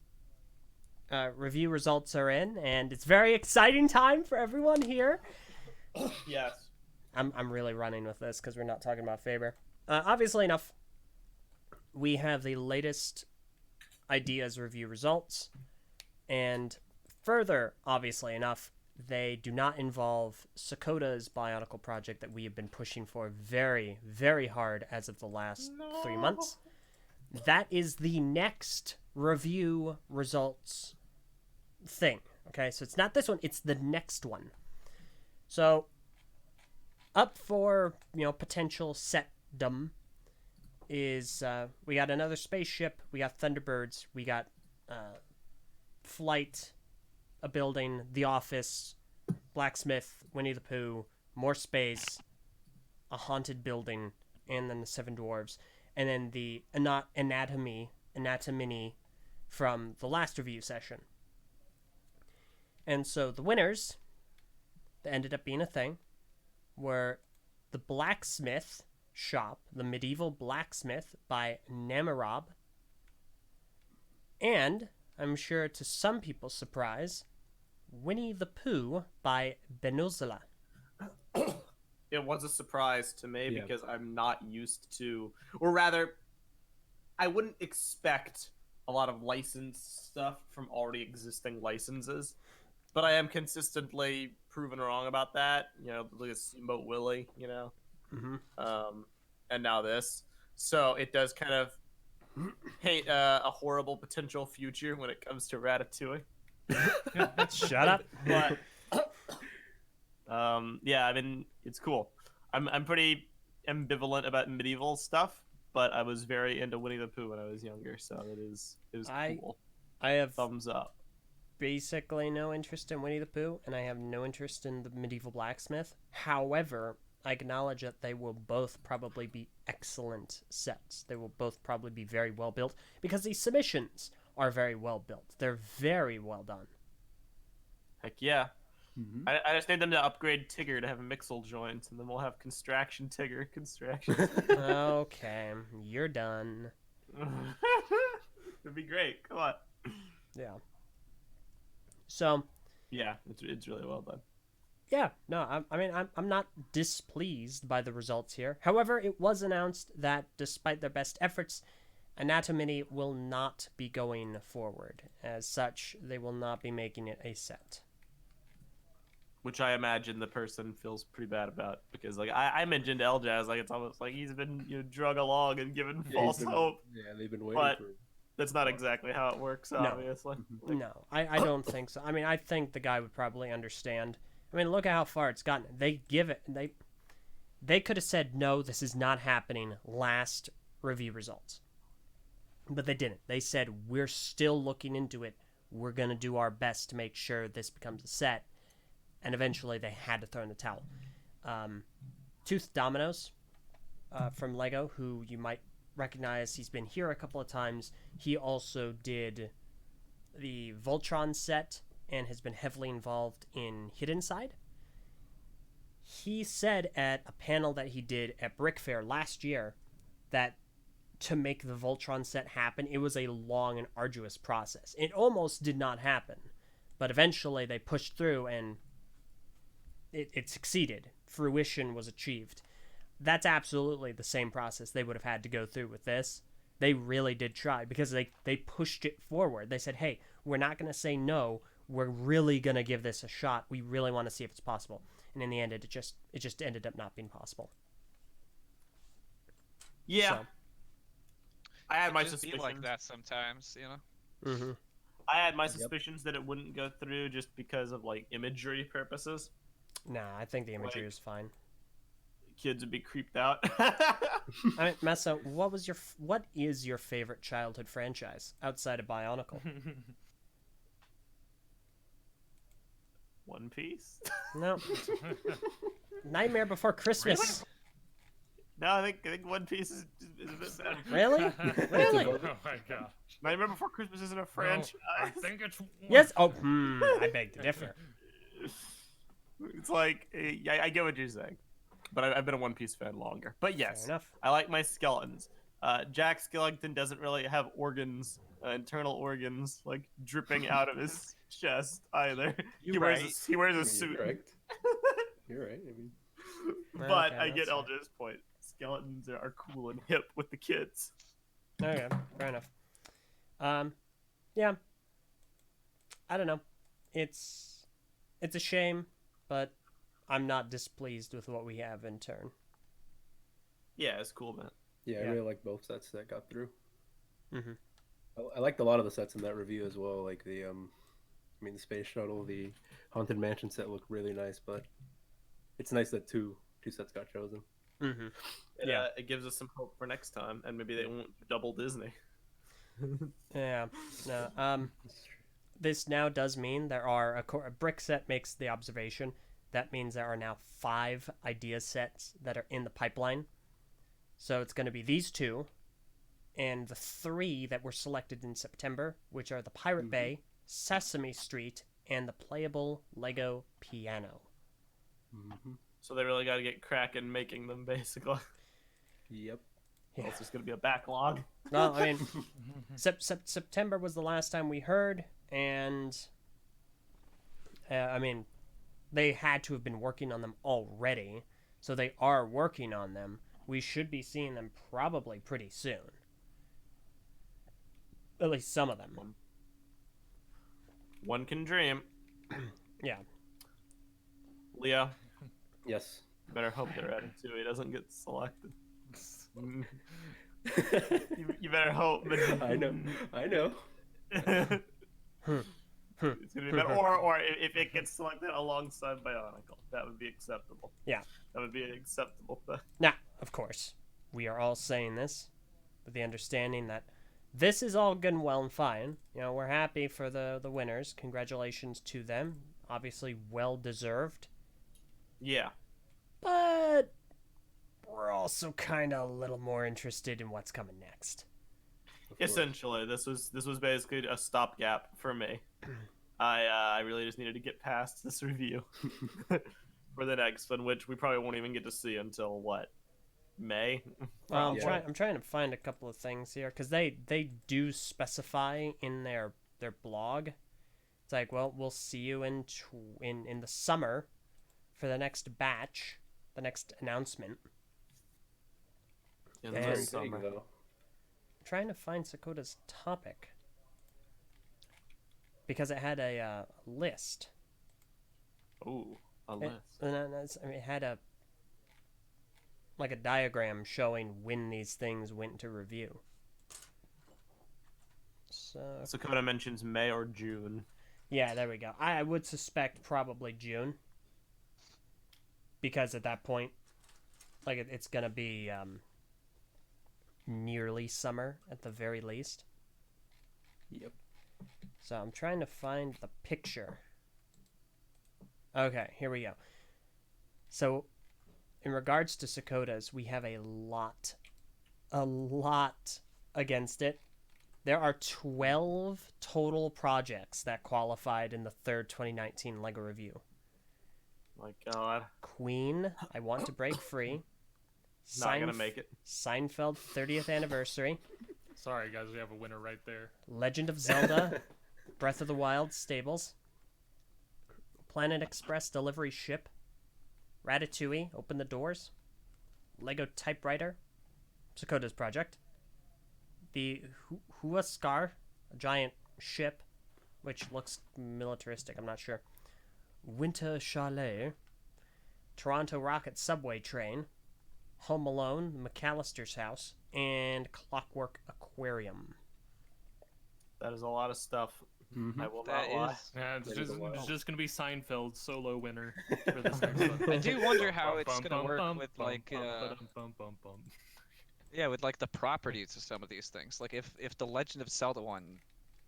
[SPEAKER 1] review results are in, and it's very exciting time for everyone here.
[SPEAKER 3] Yes.
[SPEAKER 1] I'm really running with this because we're not talking about Faber. Obviously enough, we have the latest Ideas review results, and further, obviously enough, they do not involve Sakota's Bionicle project that we have been pushing for very, very hard as of the last 3 months. That is the next review results thing. Okay, so it's not this one, it's the next one. So, up for, potential setdom is, we got another spaceship, we got Thunderbirds, we got Flight, a building, The Office, Blacksmith, Winnie the Pooh, more space, a haunted building, and then the Seven Dwarves, and then the Anatomy from the last review session. And so the winners that ended up being a thing were the Blacksmith Shop, the Medieval Blacksmith by Namarob, and, I'm sure to some people's surprise, Winnie the Pooh by Benuzela.
[SPEAKER 3] It was a surprise to me
[SPEAKER 5] Yeah.
[SPEAKER 3] because I'm not used to, or rather, I wouldn't expect a lot of licensed stuff from already existing licenses, but I am consistently proven wrong about that. Look at Steamboat Willie,
[SPEAKER 1] Mm-hmm.
[SPEAKER 3] And now this. So it does kind of paint a horrible potential future when it comes to Ratatouille.
[SPEAKER 1] Shut up.
[SPEAKER 3] But yeah, I mean, it's cool. I'm pretty ambivalent about medieval stuff, but I was very into Winnie the Pooh when I was younger, so it is cool.
[SPEAKER 1] I have
[SPEAKER 3] Thumbs up.
[SPEAKER 1] basically no interest in Winnie the Pooh, and I have no interest in the Medieval Blacksmith. However, I acknowledge that they will both probably be excellent sets. They will both probably be very well built, because these submissions are very well built. They're very well done.
[SPEAKER 3] Heck yeah.
[SPEAKER 5] Mm-hmm.
[SPEAKER 3] I just need them to upgrade Tigger to have Mixel joints, and then we'll have Construction Tigger. Construction.
[SPEAKER 1] Okay, you're done.
[SPEAKER 3] It'd be great. Come on.
[SPEAKER 1] Yeah. So,
[SPEAKER 3] Yeah, it's really well done.
[SPEAKER 1] yeah, no, I'm not displeased by the results here. However, it was announced that despite their best efforts, Anatomini will not be going forward. As such, they will not be making it a set.
[SPEAKER 3] Which I imagine the person feels pretty bad about, because I mentioned Eljay, it's almost like he's been drug along and given false hope.
[SPEAKER 5] Yeah, they've been waiting
[SPEAKER 3] But
[SPEAKER 5] for.
[SPEAKER 3] that's not exactly how it works, obviously.
[SPEAKER 1] No, I don't think so. I mean, I think the guy would probably understand. I mean, look at how far it's gotten. They could have said, no, this is not happening last review results. But they didn't. They said, we're still looking into it. We're going to do our best to make sure this becomes a set. And eventually they had to throw in the towel. Tooth Dominoes from Lego, who you might recognize. He's been here a couple of times. He also did the Voltron set and has been heavily involved in Hidden Side. He said at a panel that he did at Brick Fair last year that to make the Voltron set happen, it was a long and arduous process. It almost did not happen, but eventually they pushed through and it succeeded. Fruition was achieved. That's absolutely the same process they would have had to go through with this. They really did try, because they pushed it forward. They said, hey, we're not going to say no. We're really going to give this a shot. We really want to see if it's possible. And in the end, it just ended up not being possible.
[SPEAKER 3] Yeah.
[SPEAKER 1] So.
[SPEAKER 3] I had my
[SPEAKER 2] Just be
[SPEAKER 3] suspicions.
[SPEAKER 2] like that sometimes,
[SPEAKER 1] Mm-hmm.
[SPEAKER 3] I had my suspicions that it wouldn't go through just because of imagery purposes.
[SPEAKER 1] Nah, I think the imagery is fine.
[SPEAKER 3] Kids would be creeped out.
[SPEAKER 1] I mean, Meso, what is your favorite childhood franchise outside of Bionicle?
[SPEAKER 3] One Piece?
[SPEAKER 1] No. Nightmare Before Christmas.
[SPEAKER 3] No, I think One Piece is a bit better.
[SPEAKER 1] Really? Really?
[SPEAKER 4] Oh my god.
[SPEAKER 3] Nightmare Before Christmas isn't a franchise.
[SPEAKER 4] No, I think it's
[SPEAKER 1] Yes. Oh, I beg to differ.
[SPEAKER 3] It's I get what you're saying, but I've been a One Piece fan longer. But yes,
[SPEAKER 1] Fair enough.
[SPEAKER 3] I like my skeletons. Jack Skellington doesn't really have organs, internal organs, like dripping out of his chest either.
[SPEAKER 2] You're right.
[SPEAKER 3] He wears
[SPEAKER 5] I
[SPEAKER 3] a
[SPEAKER 5] mean,
[SPEAKER 3] suit.
[SPEAKER 5] you're correct. You're right. I mean,
[SPEAKER 3] But
[SPEAKER 1] Okay,
[SPEAKER 3] I get
[SPEAKER 1] that's fair.
[SPEAKER 3] Eljay's point. Skeletons are cool and hip with the kids.
[SPEAKER 1] Okay, fair enough. Yeah. I don't know. It's a shame, but I'm not displeased with what we have in turn.
[SPEAKER 3] Yeah, it's cool, man.
[SPEAKER 5] yeah, I
[SPEAKER 1] Yeah.
[SPEAKER 5] really like both sets that got through.
[SPEAKER 1] Mm-hmm.
[SPEAKER 5] I liked a lot of the sets in that review as well. Like the the space shuttle, the haunted mansion set looked really nice. But it's nice that two sets got chosen.
[SPEAKER 1] Mm-hmm.
[SPEAKER 3] Yeah, it gives us some hope for next time, and maybe they won't double Disney.
[SPEAKER 1] Yeah. No. This now does mean there are a brick set makes the observation. That means there are now 5 idea sets that are in the pipeline. So it's going to be these 2, and the 3 that were selected in September, which are the Pirate Bay, Sesame Street, and the playable Lego piano.
[SPEAKER 5] Mm-hmm.
[SPEAKER 3] So they really got to get cracking making them, basically.
[SPEAKER 5] Yep.
[SPEAKER 3] Or else there's going to be a backlog.
[SPEAKER 1] Well, I mean, September was the last time we heard, and I mean, they had to have been working on them already, so they are working on them. We should be seeing them probably pretty soon. At least some of them.
[SPEAKER 3] One can dream.
[SPEAKER 1] Yeah.
[SPEAKER 3] Leo,
[SPEAKER 5] Yes.
[SPEAKER 3] better hope that Ratatouille doesn't get selected. You better hope.
[SPEAKER 5] I know. I know.
[SPEAKER 3] It's gonna be better. Or if it gets selected alongside Bionicle, that would be acceptable.
[SPEAKER 1] Yeah.
[SPEAKER 3] That would be an acceptable thing.
[SPEAKER 1] Now, of course, we are all saying this with the understanding that this is all good and well and fine. You know, we're happy for the winners. Congratulations to them. Obviously, well deserved.
[SPEAKER 3] Yeah.
[SPEAKER 1] But we're also kind of a little more interested in what's coming next.
[SPEAKER 5] Of course.
[SPEAKER 3] Essentially, this was basically a stopgap for me. I really just needed to get past this review for the next one, which we probably won't even get to see until what, May?
[SPEAKER 1] Well, I'm,
[SPEAKER 5] Yeah.
[SPEAKER 1] I'm trying to find a couple of things here because they do specify in their blog. It's like, well, we'll see you in the summer for the next batch, the next announcement.
[SPEAKER 3] In
[SPEAKER 1] And-
[SPEAKER 3] the
[SPEAKER 5] Very
[SPEAKER 3] summer.
[SPEAKER 5] vague, though.
[SPEAKER 1] Trying to find Sakota's topic because it had a list.
[SPEAKER 3] Ooh, a
[SPEAKER 1] It,
[SPEAKER 3] list.
[SPEAKER 1] it had a diagram showing when these things went to review. So
[SPEAKER 3] Sakota mentions May or June.
[SPEAKER 1] yeah, there we go. I would suspect probably June because at that point, it's gonna be nearly summer at the very least.
[SPEAKER 5] Yep.
[SPEAKER 1] So I'm trying to find the picture. Okay, here we go. So, in regards to Sakotas, we have a lot against it. There are 12 total projects that qualified in the third 2019 LEGO review.
[SPEAKER 3] My God,
[SPEAKER 1] Queen, I Want to Break Free.
[SPEAKER 3] not gonna make it.
[SPEAKER 1] Seinfeld 30th Anniversary.
[SPEAKER 4] Sorry, guys, we have a winner right there.
[SPEAKER 1] Legend of Zelda, Breath of the Wild Stables, Planet Express Delivery Ship, Ratatouille, Open the Doors, Lego Typewriter, Sakota's Project, the Huascar, a giant ship, which looks militaristic, I'm not sure, Winter Chalet, Toronto Rocket Subway Train, Home Alone, McAllister's House, and Clockwork Aquarium.
[SPEAKER 3] That is a lot of stuff.
[SPEAKER 5] Mhm.
[SPEAKER 3] I will
[SPEAKER 2] That
[SPEAKER 3] not lie.
[SPEAKER 2] is.
[SPEAKER 4] Yeah, it's
[SPEAKER 5] That is
[SPEAKER 4] just,
[SPEAKER 5] a while.
[SPEAKER 4] it's just gonna be Seinfeld's solo winner for this next one.
[SPEAKER 2] I do wonder how
[SPEAKER 4] Bum,
[SPEAKER 2] it's
[SPEAKER 4] bum,
[SPEAKER 2] gonna
[SPEAKER 4] bum,
[SPEAKER 2] work
[SPEAKER 4] bum,
[SPEAKER 2] with
[SPEAKER 4] bum,
[SPEAKER 2] like
[SPEAKER 4] bum, ba-dum, bum, bum, bum.
[SPEAKER 2] yeah, with like the properties of some of these things. Like if the Legend of Zelda one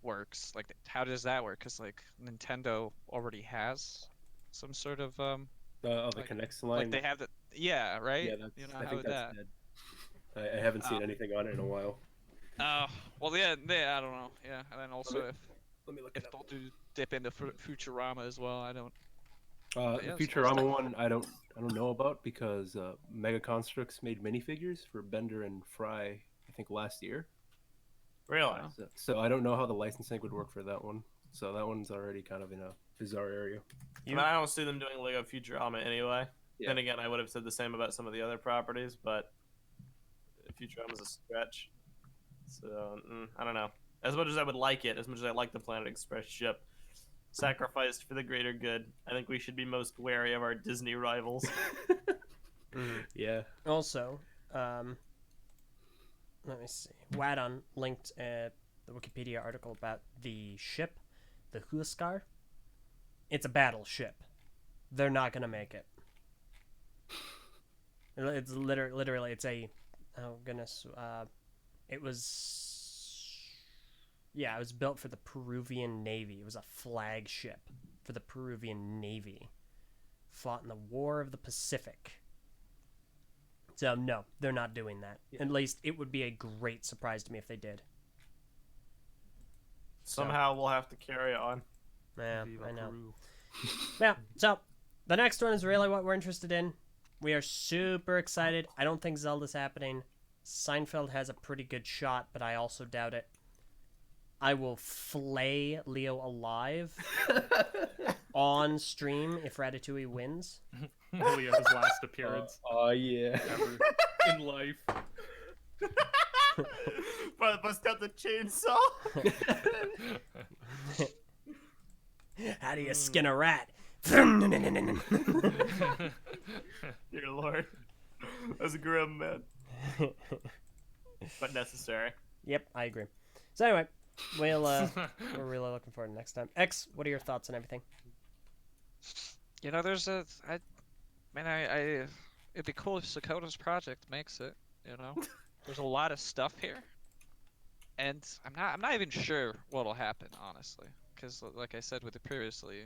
[SPEAKER 2] works, like how does that work? Because like Nintendo already has some sort of
[SPEAKER 5] The
[SPEAKER 2] like-
[SPEAKER 5] Connects line.
[SPEAKER 2] like they have the yeah right.
[SPEAKER 5] Yeah, that's,
[SPEAKER 2] you know
[SPEAKER 5] I
[SPEAKER 2] how
[SPEAKER 5] think
[SPEAKER 2] would
[SPEAKER 5] that's
[SPEAKER 2] that?
[SPEAKER 5] dead. I haven't seen
[SPEAKER 2] Oh.
[SPEAKER 5] anything on it in a while.
[SPEAKER 2] Well yeah, I don't know. Yeah, and then also
[SPEAKER 5] me-
[SPEAKER 2] if
[SPEAKER 5] Let me look
[SPEAKER 2] if
[SPEAKER 5] it
[SPEAKER 2] they'll
[SPEAKER 5] up.
[SPEAKER 2] do dip into Futurama as well, I don't.
[SPEAKER 5] The
[SPEAKER 2] yeah, it's
[SPEAKER 5] Futurama
[SPEAKER 2] cool.
[SPEAKER 5] one I don't know about because Mega Constructs made minifigures for Bender and Fry. I think last year.
[SPEAKER 3] Really?
[SPEAKER 5] So I don't know how the licensing would work for that one. So that one's already kind of in a bizarre area.
[SPEAKER 3] I mean, I don't see them doing Lego Futurama anyway.
[SPEAKER 5] Yeah.
[SPEAKER 3] Then again, I would have said the same about some of the other properties, but Futurama's a stretch. So I don't know. As much as I would like it, as much as I like the Planet Express ship, sacrificed for the greater good, I think we should be most wary of our Disney rivals.
[SPEAKER 5] Yeah.
[SPEAKER 1] Also, let me see. Wadon linked the Wikipedia article about the ship, the Huascar. It's a battleship. They're not gonna make it. It's literally it's a, oh goodness, it was built for the Peruvian Navy. It was a flagship for the Peruvian Navy. Fought in the War of the Pacific. So no, they're not doing that.
[SPEAKER 5] Yeah.
[SPEAKER 1] At least it would be a great surprise to me if they did.
[SPEAKER 3] Somehow we'll have to carry on.
[SPEAKER 1] Yeah,
[SPEAKER 4] Viva
[SPEAKER 1] I know.
[SPEAKER 4] Peru.
[SPEAKER 1] Yeah, so the next one is really what we're interested in. We are super excited. I don't think Zelda's happening. Seinfeld has a pretty good shot, but I also doubt it. I will flay Leo alive on stream if Ratatouille wins.
[SPEAKER 4] Leo's last appearance
[SPEAKER 5] Oh yeah.
[SPEAKER 4] ever in life.
[SPEAKER 3] Bust out the chainsaw.
[SPEAKER 1] How do you skin a rat?
[SPEAKER 3] Dear Lord. That's grim, man. But necessary.
[SPEAKER 1] Yep, I agree. So anyway, we're really looking forward to next time. X, what are your thoughts on everything?
[SPEAKER 2] You know, it'd be cool if Sakota's project makes it. You know, there's a lot of stuff here, and I'm not even sure what'll happen, honestly, because like I said with it previously,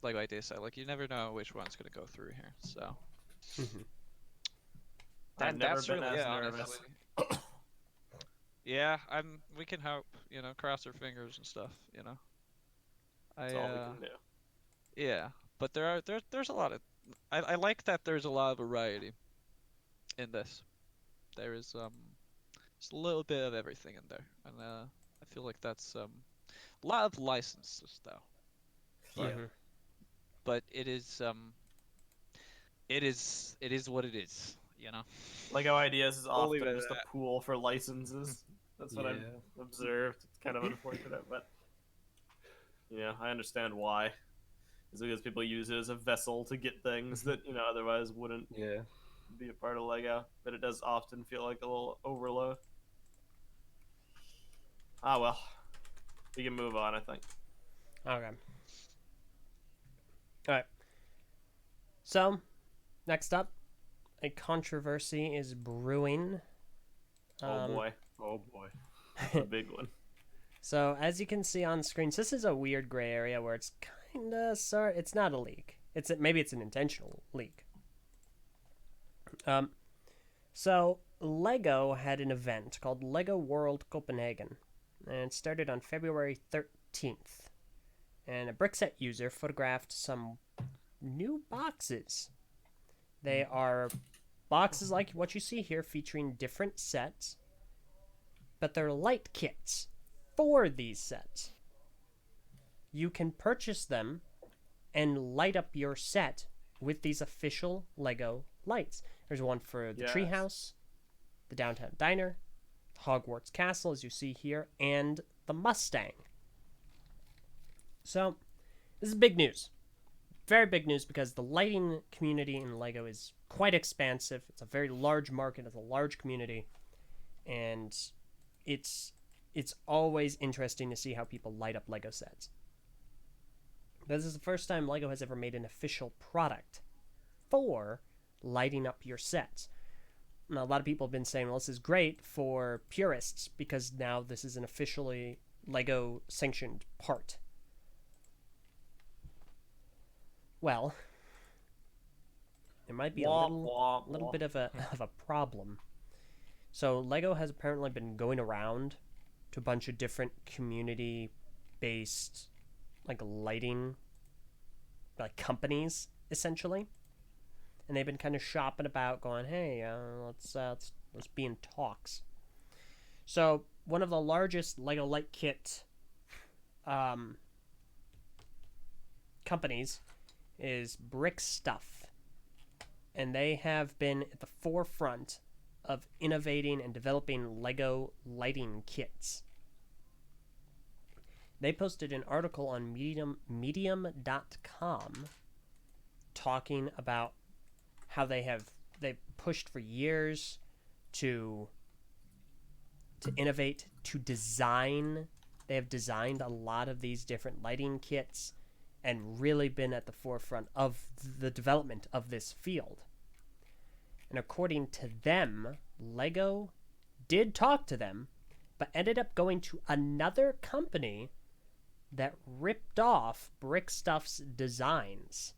[SPEAKER 2] Lego Idea Set, like you never know which one's gonna go through here. So
[SPEAKER 3] I've never
[SPEAKER 2] that's
[SPEAKER 3] been
[SPEAKER 2] really
[SPEAKER 3] as
[SPEAKER 2] it,
[SPEAKER 3] nervous.
[SPEAKER 2] honestly. Yeah, we can hope, you know, cross our fingers and stuff, you know.
[SPEAKER 3] That's all we can do.
[SPEAKER 2] Yeah, but there's a lot of I like that there's a lot of variety in this. There is just a little bit of everything in there, and I feel like that's a lot of licenses though.
[SPEAKER 1] Yeah.
[SPEAKER 2] But it is what it is, you know.
[SPEAKER 3] Lego Ideas is
[SPEAKER 2] We'll leave
[SPEAKER 3] often
[SPEAKER 2] it at
[SPEAKER 3] just a
[SPEAKER 2] that.
[SPEAKER 3] pool for licenses. That's what I've observed. It's kind of unfortunate, but yeah, I understand why. It's because people use it as a vessel to get things that, you know, otherwise wouldn't be a part of Lego. But it does often feel like a little overload. Ah well, we can move on, I think.
[SPEAKER 1] Okay. Alright. So, next up, a controversy is brewing.
[SPEAKER 3] Oh boy. A big one.
[SPEAKER 1] So, as you can see on screen, so this is a weird gray area where it's kind of sorry, it's not a leak. Maybe it's an intentional leak. So Lego had an event called Lego World Copenhagen, and it started on February 13th. And a Brickset user photographed some new boxes. They are boxes like what you see here, featuring different sets, but they're light kits for these sets. You can purchase them and light up your set with these official Lego lights. There's one for the treehouse, the downtown diner, Hogwarts Castle, as you see here, and the Mustang. So, this is big news. Very big news because the lighting community in Lego is quite expansive. It's a very large market, it's a large community, and it's always interesting to see how people light up Lego sets. This is the first time Lego has ever made an official product for lighting up your sets. Now, a lot of people have been saying, well, this is great for purists because now this is an officially Lego sanctioned part. Well, there might be a little bit of a problem. So Lego has apparently been going around to a bunch of different community-based lighting companies, essentially, and they've been kind of shopping about, going, hey, let's be in talks. So one of the largest Lego light kit companies is Brickstuff, and they have been at the forefront of innovating and developing Lego lighting kits. They posted an article on medium.com talking about how they've pushed for years to innovate, to design. They have designed a lot of these different lighting kits and really been at the forefront of the development of this field. And according to them, Lego did talk to them, but ended up going to another company that ripped off Brickstuff's designs.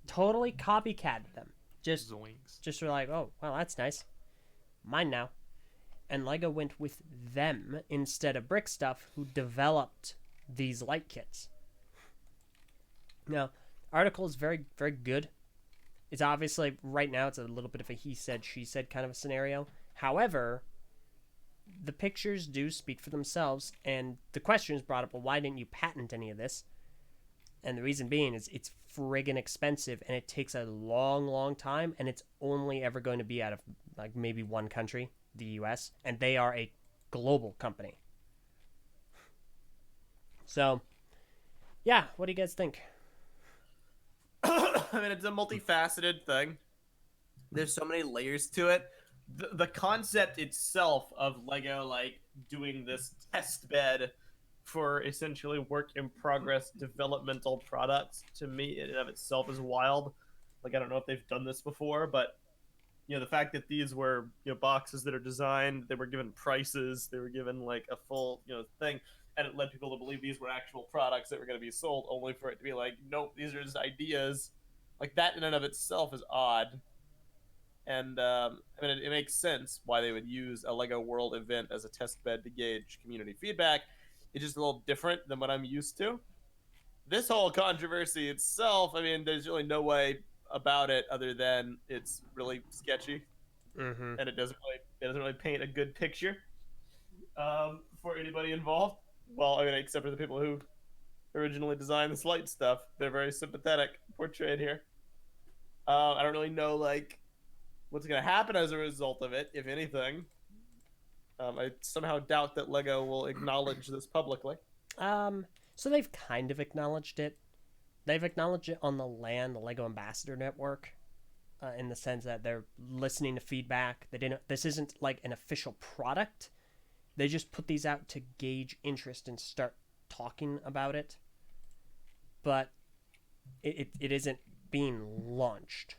[SPEAKER 1] Totally copycatted them.
[SPEAKER 4] Zoinks.
[SPEAKER 1] Just were like, oh, well, that's nice. Mine now. And Lego went with them instead of Brickstuff, who developed these light kits. Now, article is very, very good. It's obviously, right now, it's a little bit of a he said, she said kind of a scenario. However, the pictures do speak for themselves, and the question is brought up, well, why didn't you patent any of this? And the reason being is it's friggin' expensive, and it takes a long, long time, and it's only ever going to be out of, like, maybe one country, the US, and they are a global company. So, yeah, what do you guys think?
[SPEAKER 3] I mean, it's a multifaceted thing. There's so many layers to it. The concept itself of Lego, like, doing this test bed for essentially work in progress developmental products, to me in and of itself is wild. Like, I don't know if they've done this before, but the fact that these were boxes that are designed, they were given prices, they were given like a full thing, and it led people to believe these were actual products that were going to be sold, only for it to be like, nope, these are just ideas. Like, that in and of itself is odd. And I mean, it makes sense why they would use a Lego World event as a test bed to gauge community feedback. It's just a little different than what I'm used to. This whole controversy itself, I mean, there's really no way about it other than it's really sketchy, and it doesn't really paint a good picture for anybody involved. Well, I mean, except for the people who originally designed this light stuff. They're very sympathetic portrayed here. I don't really know like what's going to happen as a result of it, if anything. I somehow doubt that Lego will acknowledge this publicly.
[SPEAKER 1] So they've kind of acknowledged it. They've acknowledged it on the Lego Ambassador Network, in the sense that they're listening to feedback. This isn't like an official product. They just put these out to gauge interest and start talking about it. But it isn't being launched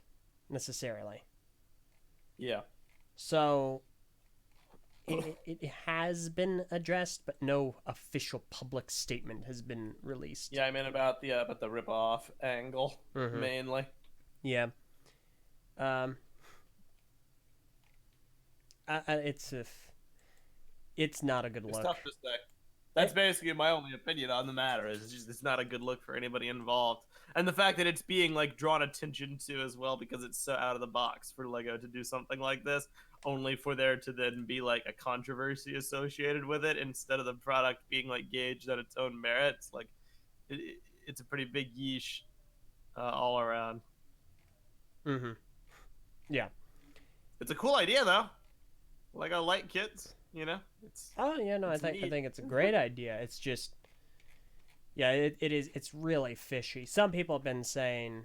[SPEAKER 1] necessarily.
[SPEAKER 3] Yeah.
[SPEAKER 1] So it has been addressed, but no official public statement has been released.
[SPEAKER 3] Yeah, I mean about the rip-off angle mainly.
[SPEAKER 1] Yeah. It's not a good look.
[SPEAKER 3] It's tough to say. That's basically my only opinion on the matter. Is just it's not a good look for anybody involved, and the fact that it's being like drawn attention to as well because it's so out of the box for Lego to do something like this, only for there to then be like a controversy associated with it instead of the product being like gauged on its own merits. Like, it's a pretty big yeesh all around.
[SPEAKER 1] Yeah.
[SPEAKER 3] It's a cool idea though. Lego light kits. It's
[SPEAKER 1] I think it's a great idea. It's just, yeah, it is. It's really fishy. Some people have been saying,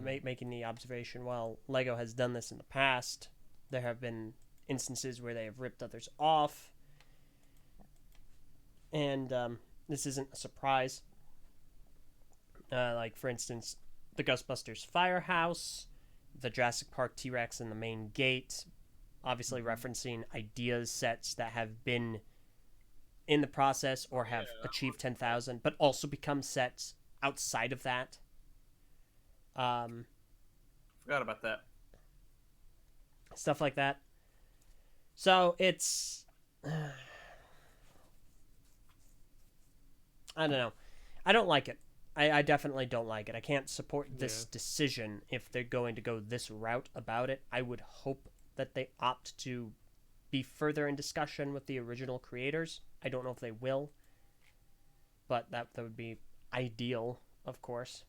[SPEAKER 1] making the observation, well, Lego has done this in the past. There have been instances where they have ripped others off, and this isn't a surprise. Like, for instance, the Ghostbusters firehouse, the Jurassic Park T-Rex in the main gate. Obviously referencing ideas sets that have been in the process or have achieved 10,000, but also become sets outside of that.
[SPEAKER 3] Forgot about that.
[SPEAKER 1] Stuff like that. So it's... I don't know. I don't like it. I definitely don't like it. I can't support this decision if they're going to go this route about it. I would hope that they opt to be further in discussion with the original creators. I don't know if they will, but that would be ideal, of course.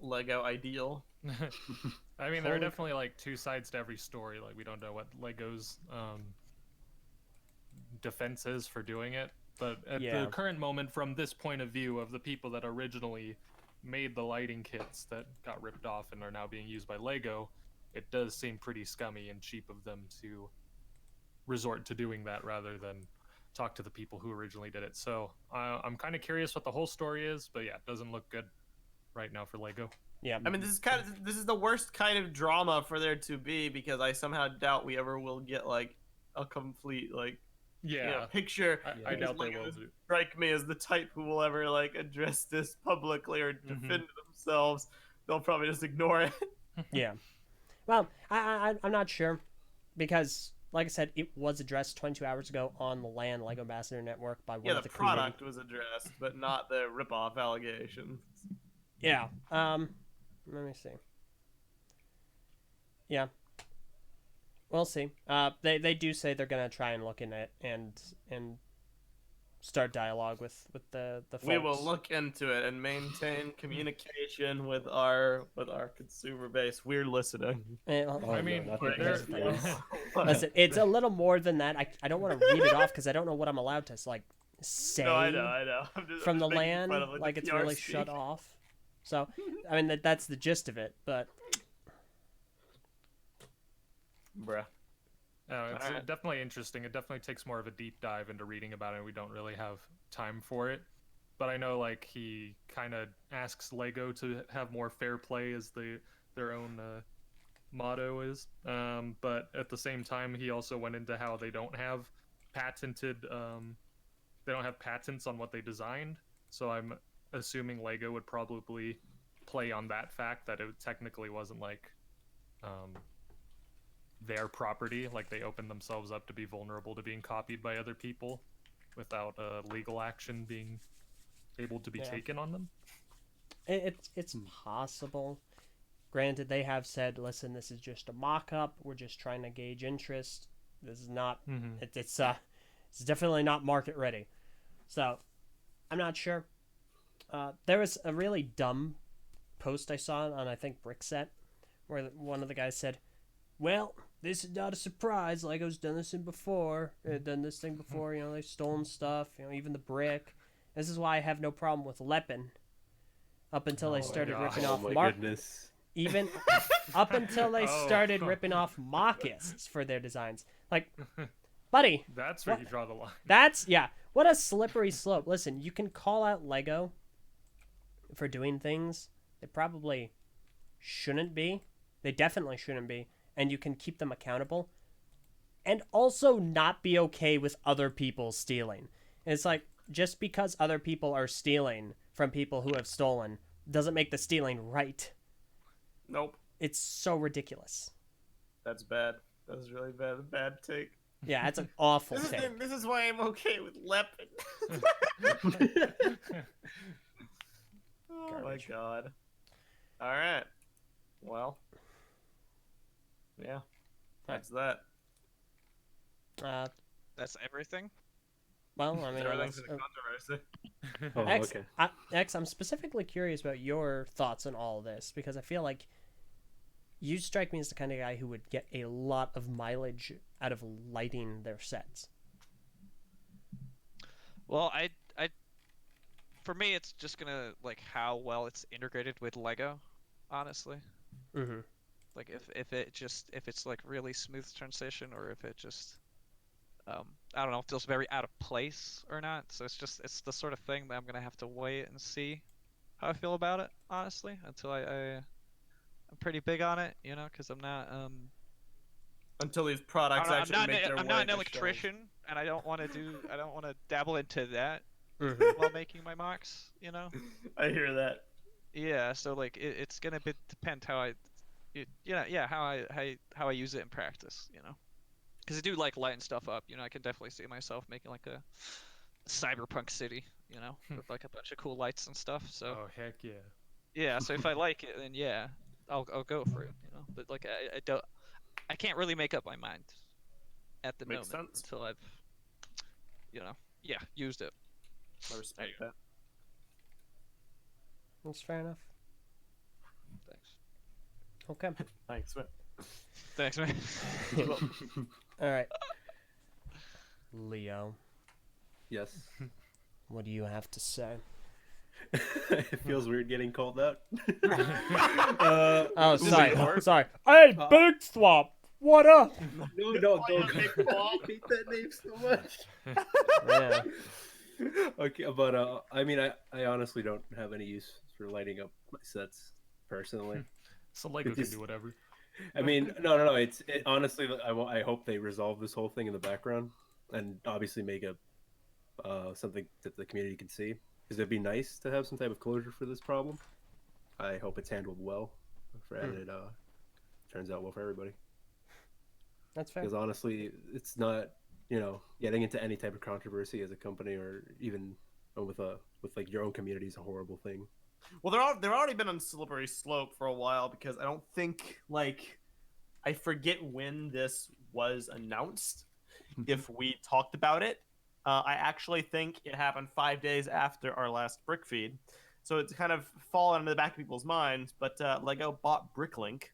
[SPEAKER 3] Lego ideal.
[SPEAKER 4] I mean, there are
[SPEAKER 1] Holy-
[SPEAKER 4] definitely like two sides to every story. Like, we don't know what Lego's defense is for doing it, but at
[SPEAKER 1] Yeah.
[SPEAKER 4] the current moment, from this point of view of the people that originally made the lighting kits that got ripped off and are now being used by Lego, it does seem pretty scummy and cheap of them to resort to doing that rather than talk to the people who originally did it. So I'm kind of curious what the whole story is, but yeah, it doesn't look good right now for Lego.
[SPEAKER 1] Yeah.
[SPEAKER 3] I mean, this is the worst kind of drama for there to be, because I somehow doubt we ever will get like a complete like
[SPEAKER 4] Yeah,
[SPEAKER 3] picture.
[SPEAKER 4] I
[SPEAKER 5] Yeah.
[SPEAKER 4] doubt they
[SPEAKER 3] Lego
[SPEAKER 4] will
[SPEAKER 3] doesn't
[SPEAKER 4] do.
[SPEAKER 3] strike me as the type who will ever like address this publicly or defend themselves. They'll probably just ignore it.
[SPEAKER 1] Yeah. Well, I'm not sure, because, like I said, it was addressed 22 hours ago on the LAN Lego Ambassador Network by one
[SPEAKER 3] Yeah,
[SPEAKER 1] of
[SPEAKER 3] the
[SPEAKER 1] the creative-
[SPEAKER 3] product was addressed, but not the ripoff allegations.
[SPEAKER 1] Yeah. Let me see. Yeah. We'll see. They do say they're gonna try and look in it and start dialogue with the folks.
[SPEAKER 3] We will look into it and maintain communication with our consumer base. We're listening.
[SPEAKER 1] Well,
[SPEAKER 5] Oh,
[SPEAKER 4] I
[SPEAKER 5] no,
[SPEAKER 4] mean,
[SPEAKER 5] not
[SPEAKER 1] here-
[SPEAKER 5] that
[SPEAKER 1] here's
[SPEAKER 5] bad.
[SPEAKER 1] the thing.
[SPEAKER 5] Yes.
[SPEAKER 1] Listen, it's a little more than that. I don't want to read it off because I don't know what I'm allowed to like say
[SPEAKER 3] No, I know.
[SPEAKER 1] from the
[SPEAKER 3] making
[SPEAKER 1] LAN.
[SPEAKER 3] fun of,
[SPEAKER 1] Like
[SPEAKER 3] the
[SPEAKER 1] it's
[SPEAKER 3] PR
[SPEAKER 1] really
[SPEAKER 3] speak.
[SPEAKER 1] shut off. So, I mean that's the gist of it. But
[SPEAKER 3] Bruh.
[SPEAKER 4] It's
[SPEAKER 3] Alright.
[SPEAKER 4] definitely interesting. It definitely takes more of a deep dive into reading about it. We don't really have time for it. But I know, like, he kind of asks Lego to have more fair play as their own motto is. But at the same time, he also went into how they don't have patented, they don't have patents on what they designed. So I'm assuming Lego would probably play on that fact that it technically wasn't like their property. Like, they opened themselves up to be vulnerable to being copied by other people without legal action being able to be
[SPEAKER 1] Yeah.
[SPEAKER 4] taken on them.
[SPEAKER 1] it's possible. Granted, they have said, "Listen, this is just a mock-up. We're just trying to gauge interest. This is not.
[SPEAKER 4] Mm-hmm.
[SPEAKER 1] It's definitely not market ready." So, I'm not sure. There was a really dumb post I saw on I think Brickset, where one of the guys said, "Well, this is not a surprise. Lego's done this before. They've done this thing before. You know, they've stolen stuff. You know, even the brick. This is why I have no problem with Lepin. Up until they
[SPEAKER 4] Oh my
[SPEAKER 1] started
[SPEAKER 4] gosh.
[SPEAKER 1] ripping
[SPEAKER 5] Oh
[SPEAKER 1] off
[SPEAKER 5] my
[SPEAKER 1] Mark,
[SPEAKER 5] goodness.
[SPEAKER 1] even up until they
[SPEAKER 4] Oh.
[SPEAKER 1] started ripping off Marcus for their designs. Like, buddy,
[SPEAKER 4] That's where
[SPEAKER 1] What?
[SPEAKER 4] you draw the line.
[SPEAKER 1] that's what a slippery slope. Listen, you can call out Lego for doing things they probably shouldn't be. They definitely shouldn't be, and you can keep them accountable. And also not be okay with other people stealing. And it's like, just because other people are stealing from people who have stolen doesn't make the stealing right.
[SPEAKER 3] Nope.
[SPEAKER 1] It's so ridiculous.
[SPEAKER 3] That's bad. That's really bad. Bad take.
[SPEAKER 1] Yeah, that's an awful take.
[SPEAKER 3] This is why I'm okay with Lepin. Oh my
[SPEAKER 1] Garbage.
[SPEAKER 3] god. Alright. Well. Yeah. That's that.
[SPEAKER 2] That's everything.
[SPEAKER 1] Well, I mean,
[SPEAKER 3] Everything's
[SPEAKER 1] unless-
[SPEAKER 3] in the controversy.
[SPEAKER 5] Oh,
[SPEAKER 1] X,
[SPEAKER 5] okay.
[SPEAKER 1] X, I'm specifically curious about your thoughts on all of this because I feel like you strike me as the kind of guy who would get a lot of mileage out of lighting their sets.
[SPEAKER 2] Well, for me, it's just gonna like how well it's integrated with Lego, honestly.
[SPEAKER 1] Mm-hmm.
[SPEAKER 2] Like if it's like really smooth transition, or if it just I don't know, feels very out of place or not. So it's the sort of thing that I'm gonna have to wait and see how I feel about it, honestly, until I'm pretty big on it, you know, because I'm not
[SPEAKER 3] Until these products actually make their way
[SPEAKER 2] I'm not an
[SPEAKER 3] to
[SPEAKER 2] electrician, and I don't want to dabble into that
[SPEAKER 1] Mm-hmm.
[SPEAKER 2] while making my mocks, you know.
[SPEAKER 3] shelves. I hear that.
[SPEAKER 2] Yeah, so like it's gonna depend how how I use it in practice, you know. Because I do like lighting stuff up, you know. I can definitely see myself making like a cyberpunk city, you know, with like a bunch of cool lights and stuff. So
[SPEAKER 4] Oh, heck yeah.
[SPEAKER 2] yeah, so if I like it, then yeah, I'll go for it, you know. But like I can't really make up my mind at the
[SPEAKER 3] Makes
[SPEAKER 2] moment
[SPEAKER 3] sense.
[SPEAKER 2] until I've, used it.
[SPEAKER 3] I respect that.
[SPEAKER 1] That's fair enough.
[SPEAKER 2] Thanks.
[SPEAKER 1] Okay.
[SPEAKER 3] Thanks, man.
[SPEAKER 2] Thanks, man.
[SPEAKER 1] All right. Leo,
[SPEAKER 5] Yes.
[SPEAKER 1] what do you have to say?
[SPEAKER 5] It feels weird getting called out.
[SPEAKER 1] Oh,
[SPEAKER 3] This is
[SPEAKER 1] sorry.
[SPEAKER 3] yours?
[SPEAKER 1] Sorry. Hey, Big Swap. What up?
[SPEAKER 5] No, don't. I hate that name so much.
[SPEAKER 1] Yeah.
[SPEAKER 5] Okay, but I mean, I honestly don't have any use for lighting up my sets personally.
[SPEAKER 4] So Lego
[SPEAKER 5] It
[SPEAKER 4] can
[SPEAKER 5] is-
[SPEAKER 4] do whatever.
[SPEAKER 5] I mean, no. It honestly, I hope they resolve this whole thing in the background and obviously make a something that the community can see, because it'd be nice to have some type of closure for this problem. I hope it's handled well, and it turns out well for everybody.
[SPEAKER 1] That's fair.
[SPEAKER 5] Because honestly, it's not, getting into any type of controversy as a company or even with like your own community is a horrible thing.
[SPEAKER 3] Well, they've already been on slippery slope for a while, because I don't think, like, I forget when this was announced. If we talked about it, I actually think it happened 5 days after our last BrickFeed, so it's kind of fallen into the back of people's minds. But Lego bought Bricklink.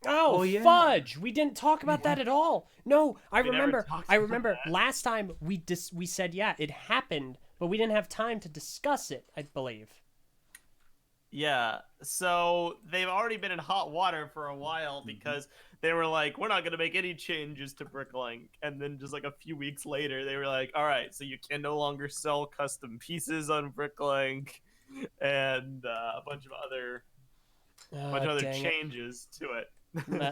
[SPEAKER 1] Oh,
[SPEAKER 5] Oh, yeah.
[SPEAKER 1] fudge! We didn't talk about that at all. No, I
[SPEAKER 3] We never
[SPEAKER 1] remember.
[SPEAKER 3] talked
[SPEAKER 1] I
[SPEAKER 3] about
[SPEAKER 1] remember
[SPEAKER 3] that.
[SPEAKER 1] last time we said it happened, but we didn't have time to discuss it. I believe.
[SPEAKER 3] Yeah, so they've already been in hot water for a while, because they were like, we're not going to make any changes to Bricklink. And then just like a few weeks later, they were like, all right, so you can no longer sell custom pieces on Bricklink, and a bunch of other
[SPEAKER 1] Dang it.
[SPEAKER 3] changes to it.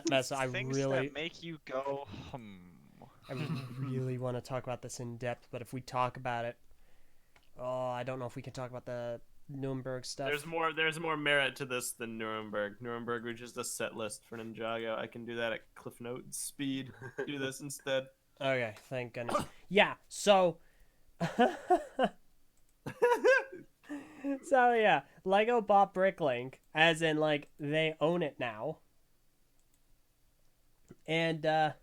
[SPEAKER 1] Meso, I
[SPEAKER 2] Things
[SPEAKER 1] really,
[SPEAKER 2] that make you go,
[SPEAKER 1] I really want to talk about this in depth, but if we talk about it, I don't know if we can talk about the Nuremberg stuff.
[SPEAKER 3] There's more merit to this than Nuremberg. Nuremberg was just a set list for Ninjago. I can do that at Cliff Note speed. Do this instead.
[SPEAKER 1] Okay, thank goodness. Yeah, so so yeah, Lego bought Bricklink, as in like they own it now. And yeah,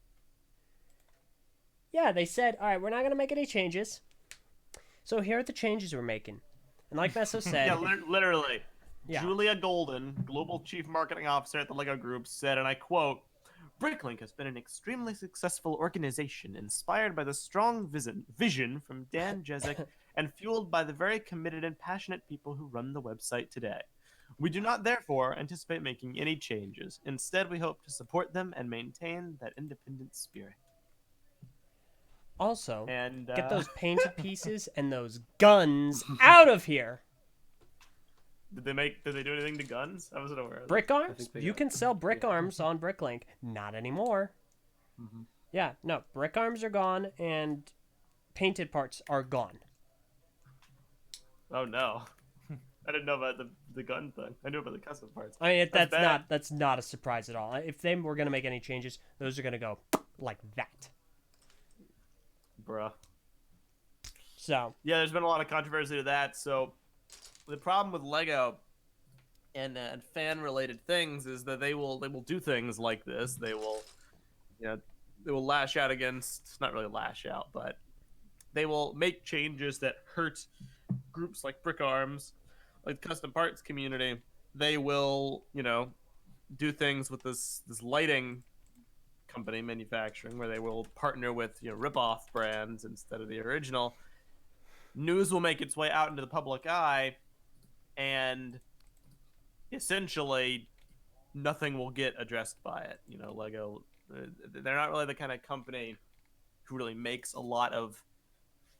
[SPEAKER 1] they said, "All right, we're not going to make any changes." So here are the changes we're making. And like Meso said,
[SPEAKER 3] Yeah, literally.
[SPEAKER 1] Yeah.
[SPEAKER 3] Julia Golden, Global Chief Marketing Officer at the LEGO Group, said, and I quote, "Bricklink has been an extremely successful organization inspired by the strong vision from Dan Jezik and fueled by the very committed and passionate people who run the website today. We do not, therefore, anticipate making any changes. Instead, we hope to support them and maintain that independent spirit."
[SPEAKER 1] also,
[SPEAKER 3] And
[SPEAKER 1] get those painted pieces and those guns out of here.
[SPEAKER 3] Did they do anything to guns? I wasn't aware of that.
[SPEAKER 1] Brick arms?
[SPEAKER 5] think they
[SPEAKER 1] You
[SPEAKER 5] got-
[SPEAKER 1] can sell brick arms on Bricklink. Not anymore. Yeah, no, brick arms are gone and painted parts are gone.
[SPEAKER 3] Oh no. I didn't know about the gun thing. I knew about the custom parts.
[SPEAKER 1] I mean,
[SPEAKER 3] That's bad.
[SPEAKER 1] that's not a surprise at all. If they were gonna make any changes, those are gonna go like that.
[SPEAKER 3] Bruh.
[SPEAKER 1] So
[SPEAKER 3] Yeah, there's been a lot of controversy to that. So the problem with Lego and fan-related things is that they will do things like this. They will, they will lash out against, not really lash out, but they will make changes that hurt groups like Brick Arms, like the custom parts community. They will, do things with this lighting company manufacturing where they will partner with rip-off brands instead of the original. News will make its way out into the public eye, and essentially nothing will get addressed by it. Lego, they're not really the kind of company who really makes a lot of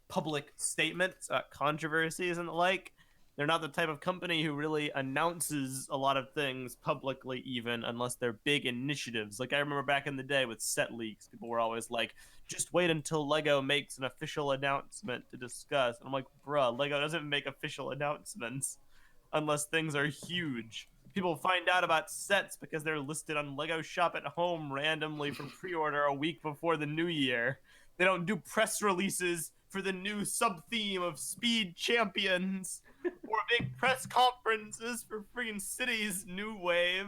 [SPEAKER 3] public statements, controversies and the like. They're not the type of company who really announces a lot of things publicly, even unless they're big initiatives. Like I remember back in the day with set leaks, people were always like, just wait until Lego makes an official announcement to discuss. And I'm like, bruh, Lego doesn't make official announcements unless things are huge. People find out about sets because they're listed on Lego Shop at Home randomly for pre-order a week before the new year. They don't do press releases for the new sub-theme of Speed Champions or big press conferences for friggin' Cities New Wave.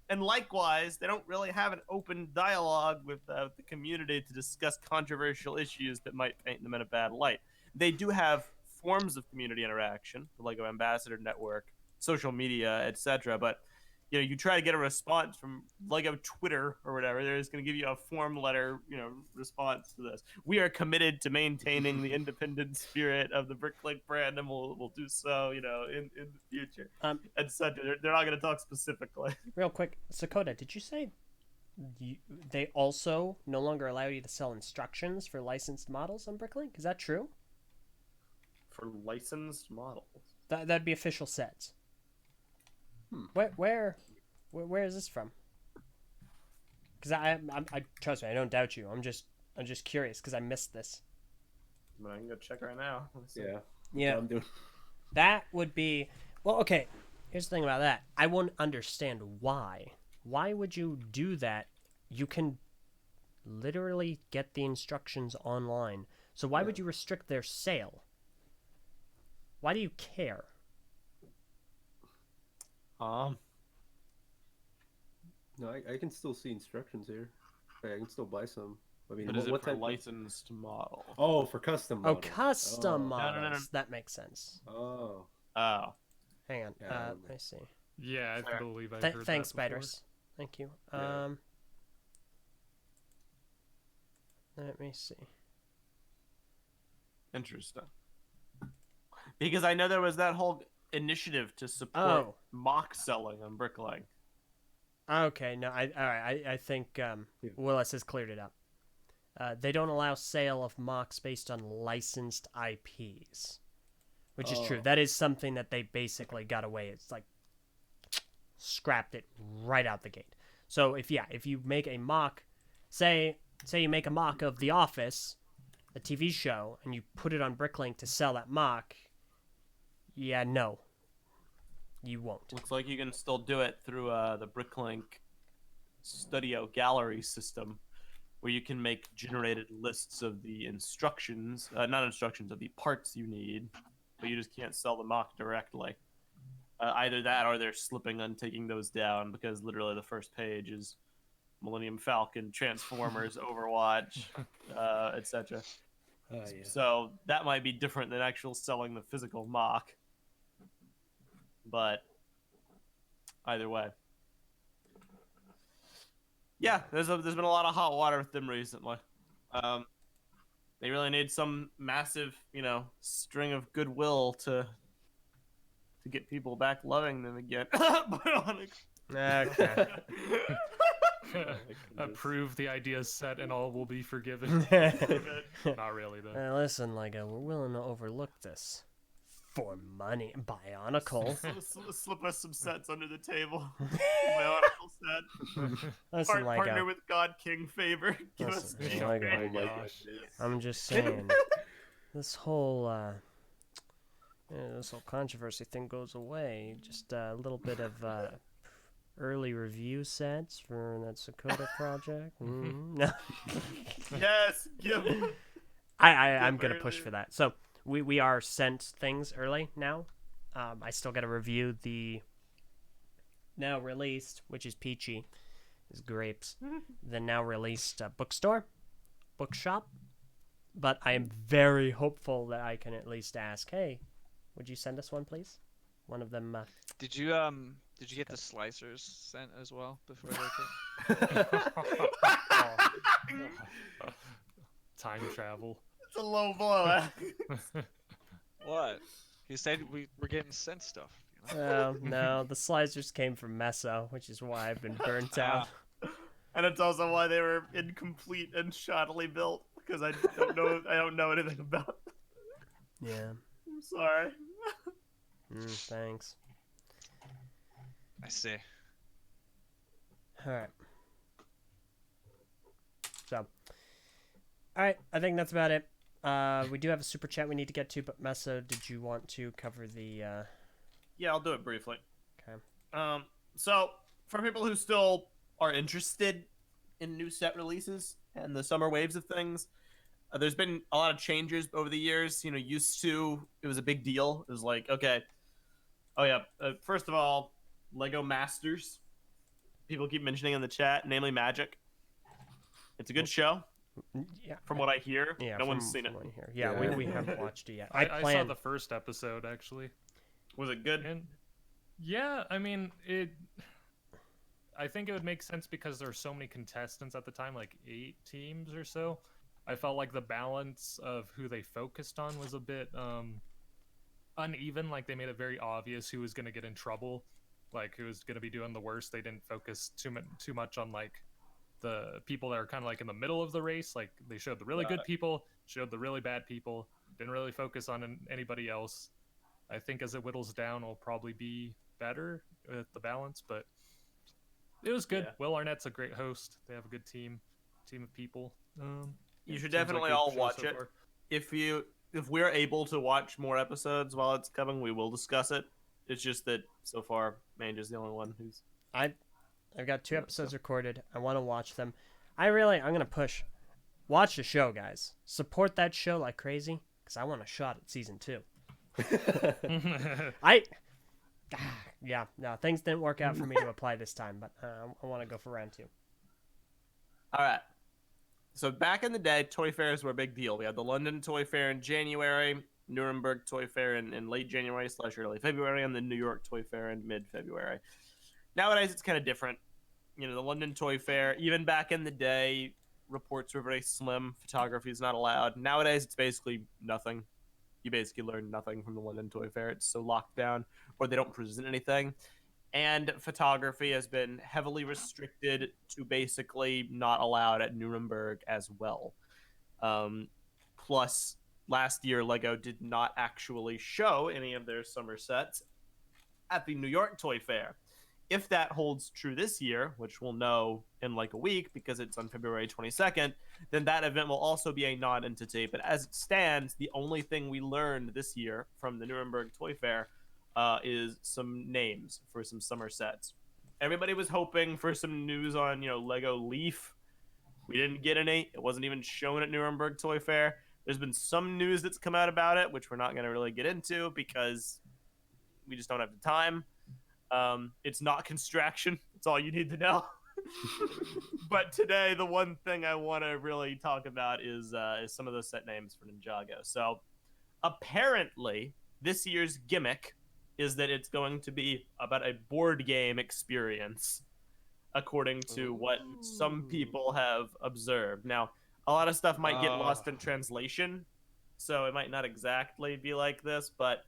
[SPEAKER 3] And likewise, they don't really have an open dialogue with the community to discuss controversial issues that might paint them in a bad light. They do have forms of community interaction, the Lego Ambassador Network, social media, etc. But you try to get a response from Lego Twitter or whatever, they're just going to give you a form letter, response to this. We are committed to maintaining the independent spirit of the Bricklink brand, and we'll do so, in the future, etc. They're not going to talk specifically.
[SPEAKER 1] Real quick, Sakota, did you say they also no longer allow you to sell instructions for licensed models on Bricklink? Is that true?
[SPEAKER 3] For licensed models?
[SPEAKER 1] That'd be official sets. Where is this from? Because I trust me, I don't doubt you. I'm just curious because I missed this.
[SPEAKER 3] I can go check right now.
[SPEAKER 1] Yeah.
[SPEAKER 5] I'm doing.
[SPEAKER 1] That would be well. Okay, here's the thing about that. I wouldn't understand why. Why would you do that? You can literally get the instructions online. So why would you restrict their sale? Why do you care?
[SPEAKER 5] No, I can still see instructions here. I can still buy some. I mean,
[SPEAKER 3] But is it
[SPEAKER 5] what
[SPEAKER 3] for
[SPEAKER 5] type?
[SPEAKER 3] licensed model?
[SPEAKER 5] Oh, for custom
[SPEAKER 1] Oh,
[SPEAKER 5] models.
[SPEAKER 1] custom
[SPEAKER 5] Oh.
[SPEAKER 1] models.
[SPEAKER 3] No.
[SPEAKER 1] That makes sense.
[SPEAKER 5] Oh.
[SPEAKER 3] Oh.
[SPEAKER 1] Hang on.
[SPEAKER 5] Yeah,
[SPEAKER 1] Let me see.
[SPEAKER 4] Yeah, I
[SPEAKER 3] Fair.
[SPEAKER 4] believe I heard
[SPEAKER 1] Thanks,
[SPEAKER 4] that before.
[SPEAKER 1] Spiders. Thank you.
[SPEAKER 5] Yeah.
[SPEAKER 1] Let me see.
[SPEAKER 3] Interesting. Because I know there was that whole initiative to support mock selling on Bricklink.
[SPEAKER 1] Okay, no, I think Willis has cleared it up. They don't allow sale of mocks based on licensed IPs, which is true. That is something that they basically got away. It's like scrapped it right out the gate. So if you make a mock, say you make a mock of The Office, a TV show, and you put it on Bricklink to sell that mock, no, you won't.
[SPEAKER 3] Looks like you can still do it through the Bricklink Studio Gallery system, where you can make generated lists of the instructions, not instructions, of the parts you need, but you just can't sell the mock directly. Either that or they're slipping on taking those down, because literally the first page is Millennium Falcon, Transformers, Overwatch, etc.
[SPEAKER 5] Yeah.
[SPEAKER 3] So that might be different than actual selling the physical mock. But either way. Yeah, there's been a lot of hot water with them recently. They really need some massive, string of goodwill to get people back loving them again.
[SPEAKER 1] Okay.
[SPEAKER 4] Approve, the idea's set and all will be forgiven. Not really, though.
[SPEAKER 1] Listen, Lego, we're willing to overlook this for money. Bionicle.
[SPEAKER 3] Slip us some sets under the table. Bionicle set.
[SPEAKER 1] Listen, Lego.
[SPEAKER 3] Partner with God King favor. Give us
[SPEAKER 1] Listen,
[SPEAKER 3] the
[SPEAKER 1] Lego.
[SPEAKER 5] Oh my
[SPEAKER 4] gosh.
[SPEAKER 5] goodness.
[SPEAKER 1] I'm just saying, this whole controversy thing goes away. Just a little bit of early review sets for that Sakota project. No.
[SPEAKER 3] Yes, give.
[SPEAKER 1] I'm gonna push for that. So we are sent things early now. I still got to review the now released, which is peachy, is grapes. The now released bookshop. But I am very hopeful that I can at least ask, hey, would you send us one, please? One of them.
[SPEAKER 2] Did you get the slicers sent as well before they came?
[SPEAKER 4] Time travel.
[SPEAKER 3] It's a low blow.
[SPEAKER 2] What? He said we're getting sent stuff. You know?
[SPEAKER 1] Oh, no, the slicers came from Meso, which is why I've been burnt out.
[SPEAKER 3] And it's also why they were incomplete and shoddily built, because I don't know anything about them.
[SPEAKER 1] Yeah.
[SPEAKER 3] I'm sorry.
[SPEAKER 1] Thanks.
[SPEAKER 2] I see.
[SPEAKER 1] All right. So, all right, I think that's about it. We do have a super chat we need to get to, but Meso, did you want to cover the?
[SPEAKER 3] Yeah, I'll do it briefly.
[SPEAKER 1] Okay.
[SPEAKER 3] So for people who still are interested in new set releases and the summer waves of things, there's been a lot of changes over the years. Used to, it was a big deal. It was like, okay, oh yeah, first of all, Lego Masters people keep mentioning in the chat, namely Magic. It's a good show,
[SPEAKER 1] Yeah.
[SPEAKER 3] from what I hear.
[SPEAKER 1] Yeah,
[SPEAKER 3] No one's seen it.
[SPEAKER 1] what I hear. Yeah,
[SPEAKER 5] Yeah.
[SPEAKER 1] we haven't watched it yet.
[SPEAKER 4] I saw
[SPEAKER 1] plan.
[SPEAKER 4] the first episode actually,
[SPEAKER 3] Was it good?
[SPEAKER 4] and yeah, I mean it. I think it would make sense because there's so many contestants at the time, like 8 teams or so. I felt like the balance of who they focused on was a bit uneven. Like they made it very obvious who was going to get in trouble, like who was going to be doing the worst. They didn't focus too much on like the people that are kind of like in the middle of the race. Like they showed the really good people, showed the really bad people, didn't really focus on anybody else. I think as it whittles down, it'll probably be better with the balance, but it was good.
[SPEAKER 3] Yeah.
[SPEAKER 4] Will Arnett's a great host. They have a good team of people.
[SPEAKER 3] You should
[SPEAKER 4] seems like
[SPEAKER 3] definitely
[SPEAKER 4] a good
[SPEAKER 3] all
[SPEAKER 4] show
[SPEAKER 3] watch
[SPEAKER 4] so
[SPEAKER 3] it.
[SPEAKER 4] far.
[SPEAKER 3] If we're able to watch more episodes while it's coming, we will discuss it. It's just that so far, Manja's the only one who's.
[SPEAKER 1] I've got 2
[SPEAKER 5] Yeah,
[SPEAKER 1] episodes recorded. I want to watch them. I'm gonna push. Watch the show, guys. Support that show like crazy, because I want a shot at season 2. Yeah, no, things didn't work out for me to apply this time, but I want to go for round 2.
[SPEAKER 3] All right. So back in the day, toy fairs were a big deal. We had the London Toy Fair in January, Nuremberg Toy Fair in late January / early February, and the New York Toy Fair in mid-February. Nowadays, it's kind of different. You know, the London Toy Fair, even back in the day, reports were very slim. Photography is not allowed. Nowadays, it's basically nothing. You basically learn nothing from the London Toy Fair. It's so locked down, or they don't present anything. And photography has been heavily restricted to basically not allowed at Nuremberg as well. Plus, last year, LEGO did not actually show any of their summer sets at the New York Toy Fair. If that holds true this year, which we'll know in like a week because it's on February 22nd, then that event will also be a non-entity. But as it stands, the only thing we learned this year from the Nuremberg Toy Fair is some names for some summer sets. Everybody was hoping for some news on, Lego Leaf. We didn't get any. It wasn't even shown at Nuremberg Toy Fair. There's been some news that's come out about it, which we're not going to really get into because we just don't have the time. It's not Construction. That's all you need to know. But today, the one thing I want to really talk about is some of those set names for Ninjago. So apparently, this year's gimmick is that it's going to be about a board game experience, according to what some people have observed. Now, a lot of stuff might get lost in translation, so it might not exactly be like this, but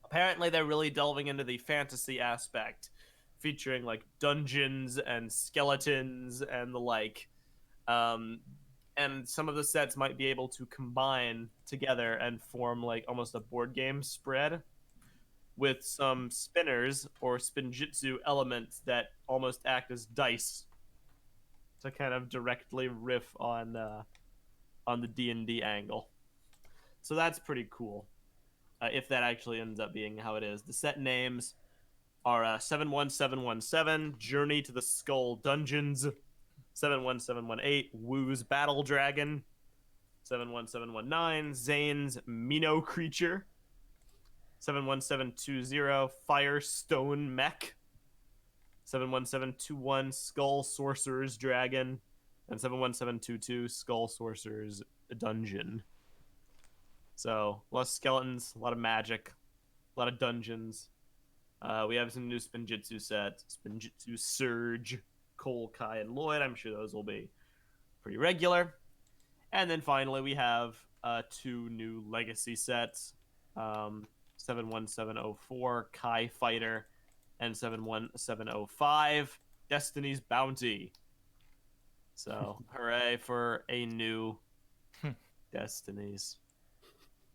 [SPEAKER 3] apparently they're really delving into the fantasy aspect, featuring like dungeons and skeletons and the like. And some of the sets might be able to combine together and form like almost a board game spread with some spinners or spinjitzu elements that almost act as dice to kind of directly riff on the D&D angle. So that's pretty cool. If that actually ends up being how it is. The set names are 71717, Journey to the Skull Dungeons, 71718, Woo's Battle Dragon, 71719, Zane's Mino Creature, 71720, Firestone Mech, 71721, Skull Sorcerer's Dragon, and 71722, Skull Sorcerer's Dungeon. So, a lot of skeletons, a lot of magic, a lot of dungeons. We have some new Spinjitzu sets, Spinjitzu Surge, Cole, Kai, and Lloyd. I'm sure those will be pretty regular. And then finally, we have 2 new Legacy sets, 71704, Kai Fighter, and 71705, Destiny's Bounty. So, hooray for a new Destiny's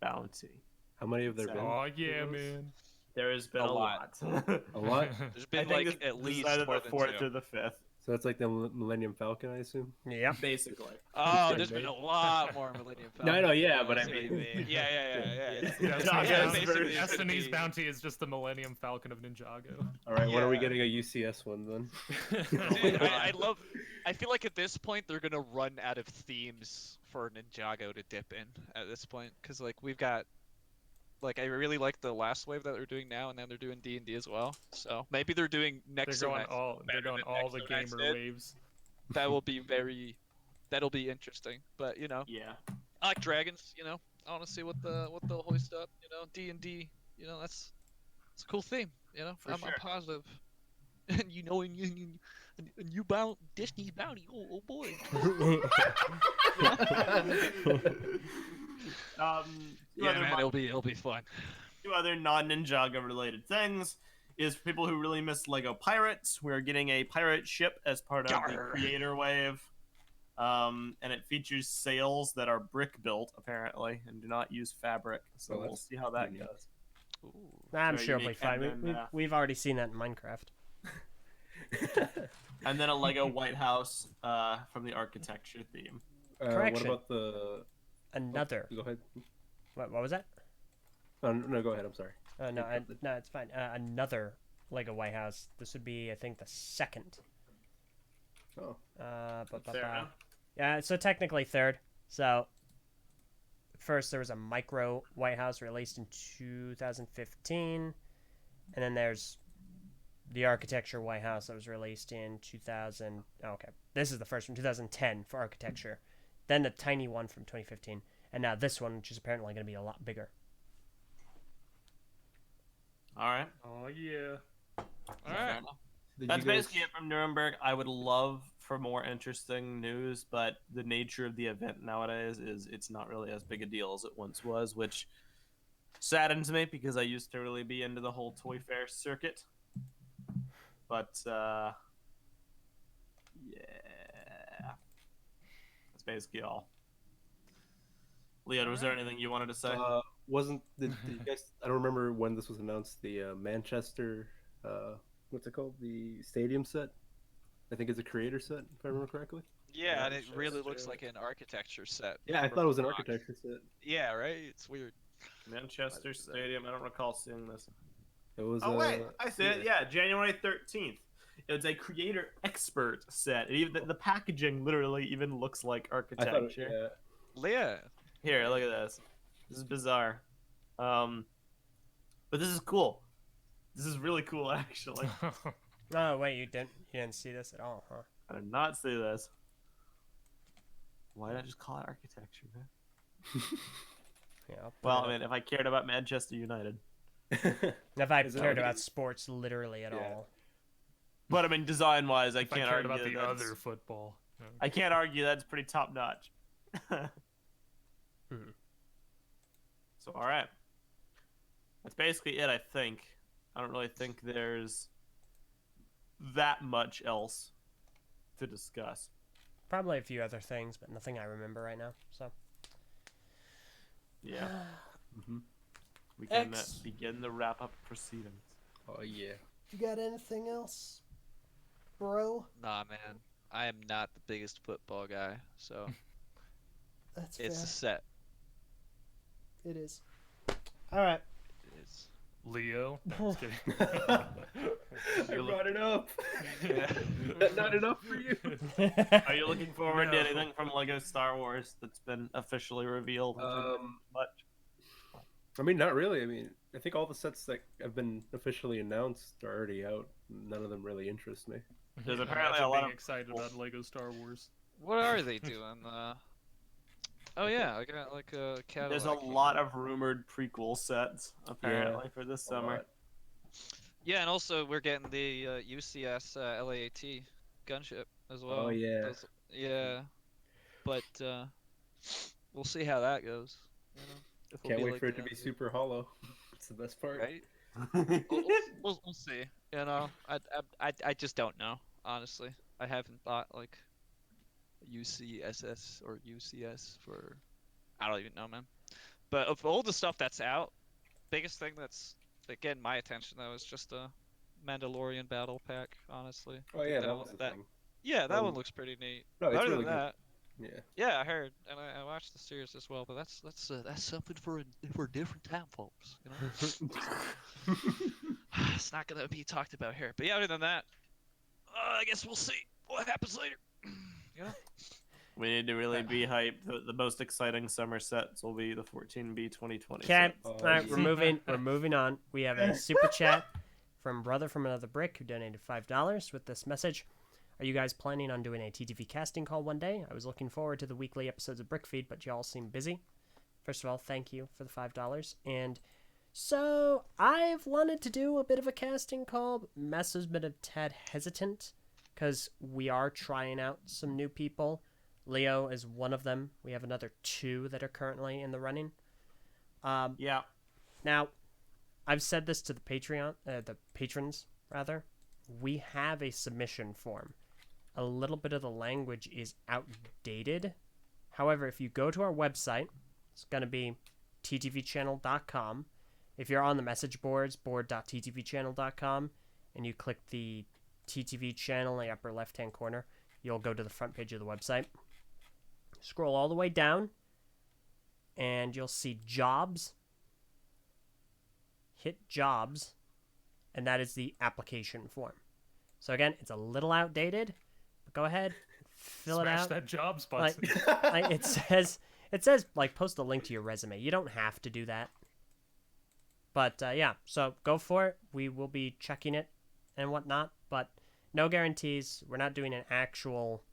[SPEAKER 3] Bounty.
[SPEAKER 5] How many have there been?
[SPEAKER 4] Oh yeah, man.
[SPEAKER 3] There has been
[SPEAKER 2] A
[SPEAKER 3] a
[SPEAKER 2] lot.
[SPEAKER 3] lot.
[SPEAKER 5] A lot.
[SPEAKER 2] There's
[SPEAKER 3] I
[SPEAKER 2] been
[SPEAKER 3] think
[SPEAKER 2] like at
[SPEAKER 3] this
[SPEAKER 2] least
[SPEAKER 3] is either
[SPEAKER 2] more
[SPEAKER 3] the
[SPEAKER 2] than
[SPEAKER 3] 4th
[SPEAKER 2] 2.
[SPEAKER 3] or the 5th,
[SPEAKER 5] So that's like the Millennium Falcon, I assume.
[SPEAKER 1] Yeah.
[SPEAKER 3] basically.
[SPEAKER 2] Oh, there's been a lot more Millennium Falcon.
[SPEAKER 5] No, I know, yeah, but I
[SPEAKER 2] see what you
[SPEAKER 5] mean-
[SPEAKER 2] yeah.
[SPEAKER 4] Destiny's
[SPEAKER 2] Basically, it's gonna
[SPEAKER 4] Bounty is just the Millennium Falcon of Ninjago.
[SPEAKER 5] All right, when are we
[SPEAKER 2] Yeah.
[SPEAKER 5] getting a UCS one then?
[SPEAKER 2] Dude, I feel like at this point they're gonna run out of themes for Ninjago to dip in at this point, because like we've got Like I really like the last wave that they're doing now, and then they're doing D&D as well. So maybe they're doing
[SPEAKER 4] They're
[SPEAKER 2] Nexo
[SPEAKER 4] going
[SPEAKER 2] Next
[SPEAKER 4] all they're
[SPEAKER 2] better
[SPEAKER 4] going
[SPEAKER 2] than
[SPEAKER 4] all the
[SPEAKER 2] Nexo Next
[SPEAKER 4] gamer
[SPEAKER 2] did.
[SPEAKER 4] waves.
[SPEAKER 2] That will be that'll be interesting. But you know,
[SPEAKER 3] Yeah.
[SPEAKER 2] I like dragons. You know, I want to see what they'll hoist up. You know, D&D. You know, it's a cool theme. You know,
[SPEAKER 3] For
[SPEAKER 2] I'm
[SPEAKER 3] sure.
[SPEAKER 2] positive. And you know, and you bound Disney's bounty. Oh boy.
[SPEAKER 3] Two
[SPEAKER 2] Yeah,
[SPEAKER 3] other
[SPEAKER 2] man, it'll be fun.
[SPEAKER 3] two other non-Ninjago related things is for people who really miss Lego Pirates. We're getting a pirate ship as part of the
[SPEAKER 2] Yarr.
[SPEAKER 3] Creator Wave. And it features sails that are brick built apparently and do not use fabric. So
[SPEAKER 5] Oh,
[SPEAKER 3] we'll
[SPEAKER 5] that's
[SPEAKER 3] see how that
[SPEAKER 5] unique.
[SPEAKER 3] goes.
[SPEAKER 1] I'm
[SPEAKER 3] Very
[SPEAKER 1] sure it'll be
[SPEAKER 3] unique.
[SPEAKER 1] fine.
[SPEAKER 3] And then,
[SPEAKER 1] We've already seen that in Minecraft.
[SPEAKER 3] And then a Lego White House from the architecture theme.
[SPEAKER 5] What
[SPEAKER 1] Correction.
[SPEAKER 5] about the?
[SPEAKER 1] Another.
[SPEAKER 5] Go ahead.
[SPEAKER 1] What was that?
[SPEAKER 5] No, go ahead. I'm sorry.
[SPEAKER 1] No, it's fine. Another Lego White House. This would be, I think, the second.
[SPEAKER 5] Oh.
[SPEAKER 3] Fair enough.
[SPEAKER 1] Yeah, so technically third. So first there was a micro White House released in 2015, and then there's the architecture White House that was released in 2000. Oh, okay, this is the first from 2010 for architecture, then the tiny one from 2015, and now this one, which is apparently going to be a lot bigger.
[SPEAKER 3] All right.
[SPEAKER 4] Oh yeah.
[SPEAKER 2] All
[SPEAKER 3] Fair
[SPEAKER 2] right.
[SPEAKER 3] enough.
[SPEAKER 5] Did
[SPEAKER 3] That's
[SPEAKER 5] you guys-
[SPEAKER 3] basically it from Nuremberg. I would love for more interesting news, but the nature of the event nowadays is it's not really as big a deal as it once was, which saddens me because I used to really be into the whole toy fair circuit. But yeah, that's basically all. Leo, was there anything you wanted to say?
[SPEAKER 5] Did you guys? I don't remember when this was announced. The Manchester, what's it called? The stadium set. I think it's a creator set, if I remember correctly.
[SPEAKER 2] Yeah, and it really
[SPEAKER 4] Manchester.
[SPEAKER 2] looks like an architecture set.
[SPEAKER 5] Yeah, I
[SPEAKER 2] from
[SPEAKER 5] thought it was an
[SPEAKER 2] rock.
[SPEAKER 5] architecture set.
[SPEAKER 2] Yeah, right. It's weird.
[SPEAKER 3] Manchester Stadium. I don't recall seeing this.
[SPEAKER 5] It was.
[SPEAKER 3] Oh wait, I see it. Yeah, January 13th. It's a creator expert set. And even the packaging literally even looks like
[SPEAKER 5] I thought.
[SPEAKER 3] architecture.
[SPEAKER 2] Yeah.
[SPEAKER 3] Here, look at this. This is bizarre. But this is cool. This is really cool, actually.
[SPEAKER 1] Oh wait, you didn't see this at all, huh?
[SPEAKER 3] I did not see this. Why did I just call it architecture, man?
[SPEAKER 1] Yeah. I'll put
[SPEAKER 3] Well,
[SPEAKER 1] it
[SPEAKER 3] I mean, if I cared about Manchester United,
[SPEAKER 1] up. If I
[SPEAKER 5] Is that
[SPEAKER 1] cared
[SPEAKER 5] what it
[SPEAKER 1] about
[SPEAKER 5] is?
[SPEAKER 1] sports literally at
[SPEAKER 5] Yeah.
[SPEAKER 1] all.
[SPEAKER 3] but I mean, design-wise, I
[SPEAKER 4] If I
[SPEAKER 3] can't
[SPEAKER 4] cared
[SPEAKER 3] argue
[SPEAKER 4] about the
[SPEAKER 3] that's-
[SPEAKER 4] other football. No.
[SPEAKER 3] I can't argue that's pretty top notch. So, all right. That's basically it, I think. I don't really think there's that much else to discuss.
[SPEAKER 1] Probably a few other things, but nothing I remember right now. So.
[SPEAKER 3] Yeah.
[SPEAKER 5] Mhm.
[SPEAKER 3] We can
[SPEAKER 1] X.
[SPEAKER 3] begin the wrap-up proceedings.
[SPEAKER 5] Oh yeah.
[SPEAKER 1] You got anything else, bro?
[SPEAKER 2] Nah, man. I am not the biggest football guy, so
[SPEAKER 1] That's
[SPEAKER 2] it's a set.
[SPEAKER 1] It is. All right.
[SPEAKER 2] It is.
[SPEAKER 4] Leo. No, just kidding.
[SPEAKER 5] I brought it up.
[SPEAKER 2] Yeah.
[SPEAKER 5] Not enough for you.
[SPEAKER 3] Are you looking forward to
[SPEAKER 4] No.
[SPEAKER 3] anything from Lego Star Wars that's been officially revealed? Much?
[SPEAKER 5] I mean, not really. I mean, I think all the sets that have been officially announced are already out. None of them really interest me.
[SPEAKER 3] There's
[SPEAKER 4] Imagine
[SPEAKER 3] apparently a lot
[SPEAKER 4] being
[SPEAKER 3] of-
[SPEAKER 4] excited about Lego Star Wars.
[SPEAKER 2] What are they doing? Oh yeah, I got like a Cadillac.
[SPEAKER 3] There's a lot of rumored prequel sets apparently for this
[SPEAKER 5] A
[SPEAKER 3] summer.
[SPEAKER 5] lot.
[SPEAKER 2] Yeah, and also we're getting the UCS LAAT gunship as well.
[SPEAKER 5] Oh yeah.
[SPEAKER 2] Yeah, but we'll see how that goes. You know, if we'll
[SPEAKER 5] Can't
[SPEAKER 2] be
[SPEAKER 5] wait
[SPEAKER 2] like
[SPEAKER 5] for it to
[SPEAKER 2] that,
[SPEAKER 5] be super hollow. It's the best part.
[SPEAKER 2] right? We'll see. You know, I just don't know. Honestly, I haven't bought like UCSS or UCS for I don't even know, man. But of all the stuff that's out, biggest thing that's getting my attention though is just a Mandalorian battle pack. Honestly.
[SPEAKER 5] Oh yeah,
[SPEAKER 2] That
[SPEAKER 5] that
[SPEAKER 2] one-
[SPEAKER 5] was the
[SPEAKER 2] that-
[SPEAKER 5] thing.
[SPEAKER 2] Yeah, that one
[SPEAKER 5] Um,
[SPEAKER 2] looks pretty neat.
[SPEAKER 5] No, it's
[SPEAKER 2] Other
[SPEAKER 5] really
[SPEAKER 2] than that,
[SPEAKER 5] good.
[SPEAKER 2] yeah, I heard, and I watched the series as well. But that's something for a different time, folks. You know, it's not gonna be talked about here. But yeah, other than that, I guess we'll see what happens later. You know?
[SPEAKER 3] We need to really be hyped. The most exciting summer sets will be the 14B 2020
[SPEAKER 1] Okay,
[SPEAKER 3] sets.
[SPEAKER 1] all right, we're moving on. We have a super chat from Brother from Another Brick who donated $5 with this message. Are you guys planning on doing a TTV casting call one day? I was looking forward to the weekly episodes of BrickFeed, but y'all seem busy. First of all, thank you for the $5. And so I've wanted to do a bit of a casting call, but Meso's been a tad hesitant because we are trying out some new people. Leo is one of them. We have another 2 that are currently in the running.
[SPEAKER 3] Yeah.
[SPEAKER 1] Now, I've said this to the patrons rather. We have a submission form. A little bit of the language is outdated. However, if you go to our website, it's going to be ttvchannel.com. If you're on the message boards, board.ttvchannel.com, and you click the TTV channel in the upper left-hand corner, you'll go to the front page of the website. Scroll all the way down, and you'll see jobs. Hit jobs, and that is the application form. So again, it's a little outdated, but go ahead, fill it
[SPEAKER 4] Smash
[SPEAKER 1] out.
[SPEAKER 4] that jobs button.
[SPEAKER 1] Like it says like post a link to your resume. You don't have to do that. But yeah, so go for it. We will be checking it and whatnot, but no guarantees. We're not doing an actual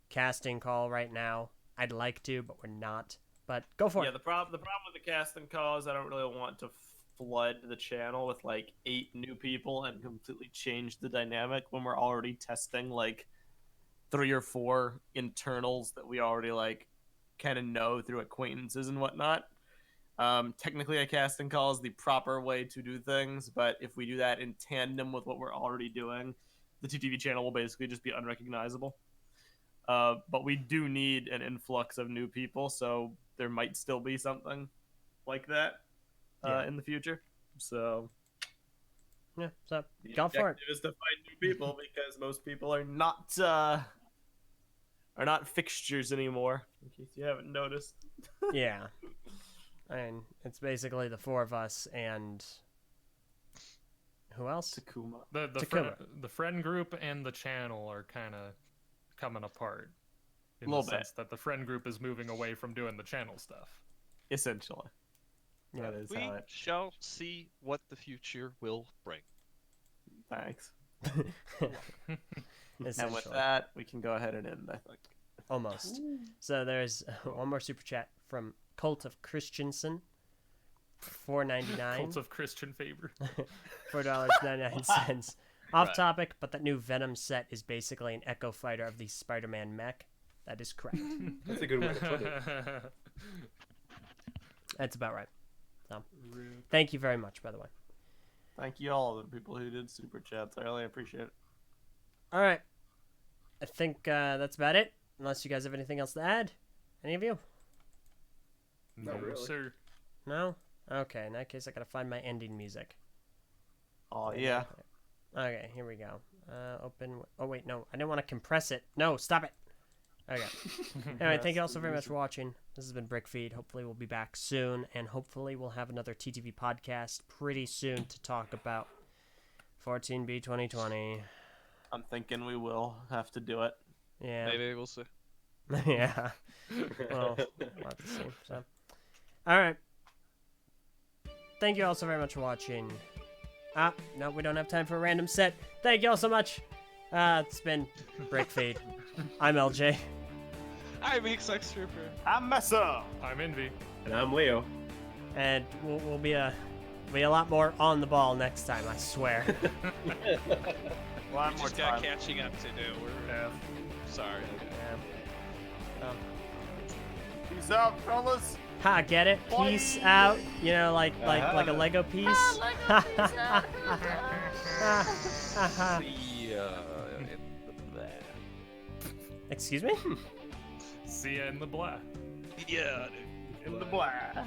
[SPEAKER 1] casting call right now. I'd like to, but we're not. But go for
[SPEAKER 3] Yeah,
[SPEAKER 1] it.
[SPEAKER 3] the problem with the casting call is I don't really want to flood the channel with like 8 new people and completely change the dynamic when we're already testing like 3 or 4 internals that we already like kind of know through acquaintances and whatnot. Technically, a casting call is the proper way to do things, but if we do that in tandem with what we're already doing, the TTV channel will basically just be unrecognizable. But we do need an influx of new people, so there might still be something like that in the future. So
[SPEAKER 1] Yeah, so
[SPEAKER 3] the
[SPEAKER 1] go for it.
[SPEAKER 3] objective is to find new people because most people are not fixtures anymore. In case you haven't noticed.
[SPEAKER 1] Yeah. I mean, it's basically the 4 of us and who else?
[SPEAKER 3] Takuma.
[SPEAKER 4] The friend group and the channel are kind of coming apart. In the
[SPEAKER 3] Little bit.
[SPEAKER 4] sense that the friend group is moving away from doing the channel stuff.
[SPEAKER 3] Essentially.
[SPEAKER 1] Yeah.
[SPEAKER 3] That is
[SPEAKER 2] We
[SPEAKER 3] how it.
[SPEAKER 2] shall see what the future will bring.
[SPEAKER 3] Thanks. And with
[SPEAKER 1] Essentially.
[SPEAKER 3] that, we can go ahead and end, I think.
[SPEAKER 1] Almost. So there's one more super chat from Cult of Christensen. $4.99.
[SPEAKER 4] Cult of Christian favor.
[SPEAKER 1] $4.99. Off
[SPEAKER 2] Right.
[SPEAKER 1] topic, but that new Venom set is basically an Echo Fighter of the Spider-Man mech. That is correct.
[SPEAKER 5] That's a good way to put it.
[SPEAKER 1] That's about right. So, thank you very much, by the way.
[SPEAKER 3] Thank you all, the people who did super chats. I really appreciate it.
[SPEAKER 1] All right. I think that's about it. Unless you guys have anything else to add. Any of you?
[SPEAKER 4] No,
[SPEAKER 5] Not really.
[SPEAKER 4] sir.
[SPEAKER 1] No? Okay, in that case, I gotta find my ending music.
[SPEAKER 3] Oh, yeah.
[SPEAKER 1] Okay, here we go. Open. Oh, wait, no. I didn't want to compress it. No, stop it. Okay. Anyway, thank you all so very much for watching. This has been BrickFeed. Hopefully, we'll be back soon. And hopefully, we'll have another TTV podcast pretty soon to talk about 14B 2020.
[SPEAKER 3] I'm thinking we will have to do it.
[SPEAKER 1] Yeah.
[SPEAKER 2] Maybe we'll see.
[SPEAKER 1] Yeah. Well, we'll have to see. So, all right. Thank you all so very much for watching. No, we don't have time for a random set. Thank you all so much. It's been BrickFeed. I'm Eljay.
[SPEAKER 2] I'm X Trooper.
[SPEAKER 3] I'm Meso!
[SPEAKER 4] I'm Invi.
[SPEAKER 5] And I'm Leo.
[SPEAKER 1] And we'll be a lot more on the ball next time, I swear.
[SPEAKER 3] One
[SPEAKER 2] We
[SPEAKER 3] more
[SPEAKER 2] just got
[SPEAKER 3] time.
[SPEAKER 2] catching up to do. We're sorry.
[SPEAKER 1] Yeah.
[SPEAKER 3] Peace out, fellas.
[SPEAKER 1] Ha, get it? Peace out. You know, like a Lego piece.
[SPEAKER 2] See ya in the
[SPEAKER 1] Excuse me?
[SPEAKER 4] See ya in the black.
[SPEAKER 2] Yeah.
[SPEAKER 3] In the black.
[SPEAKER 2] Dude.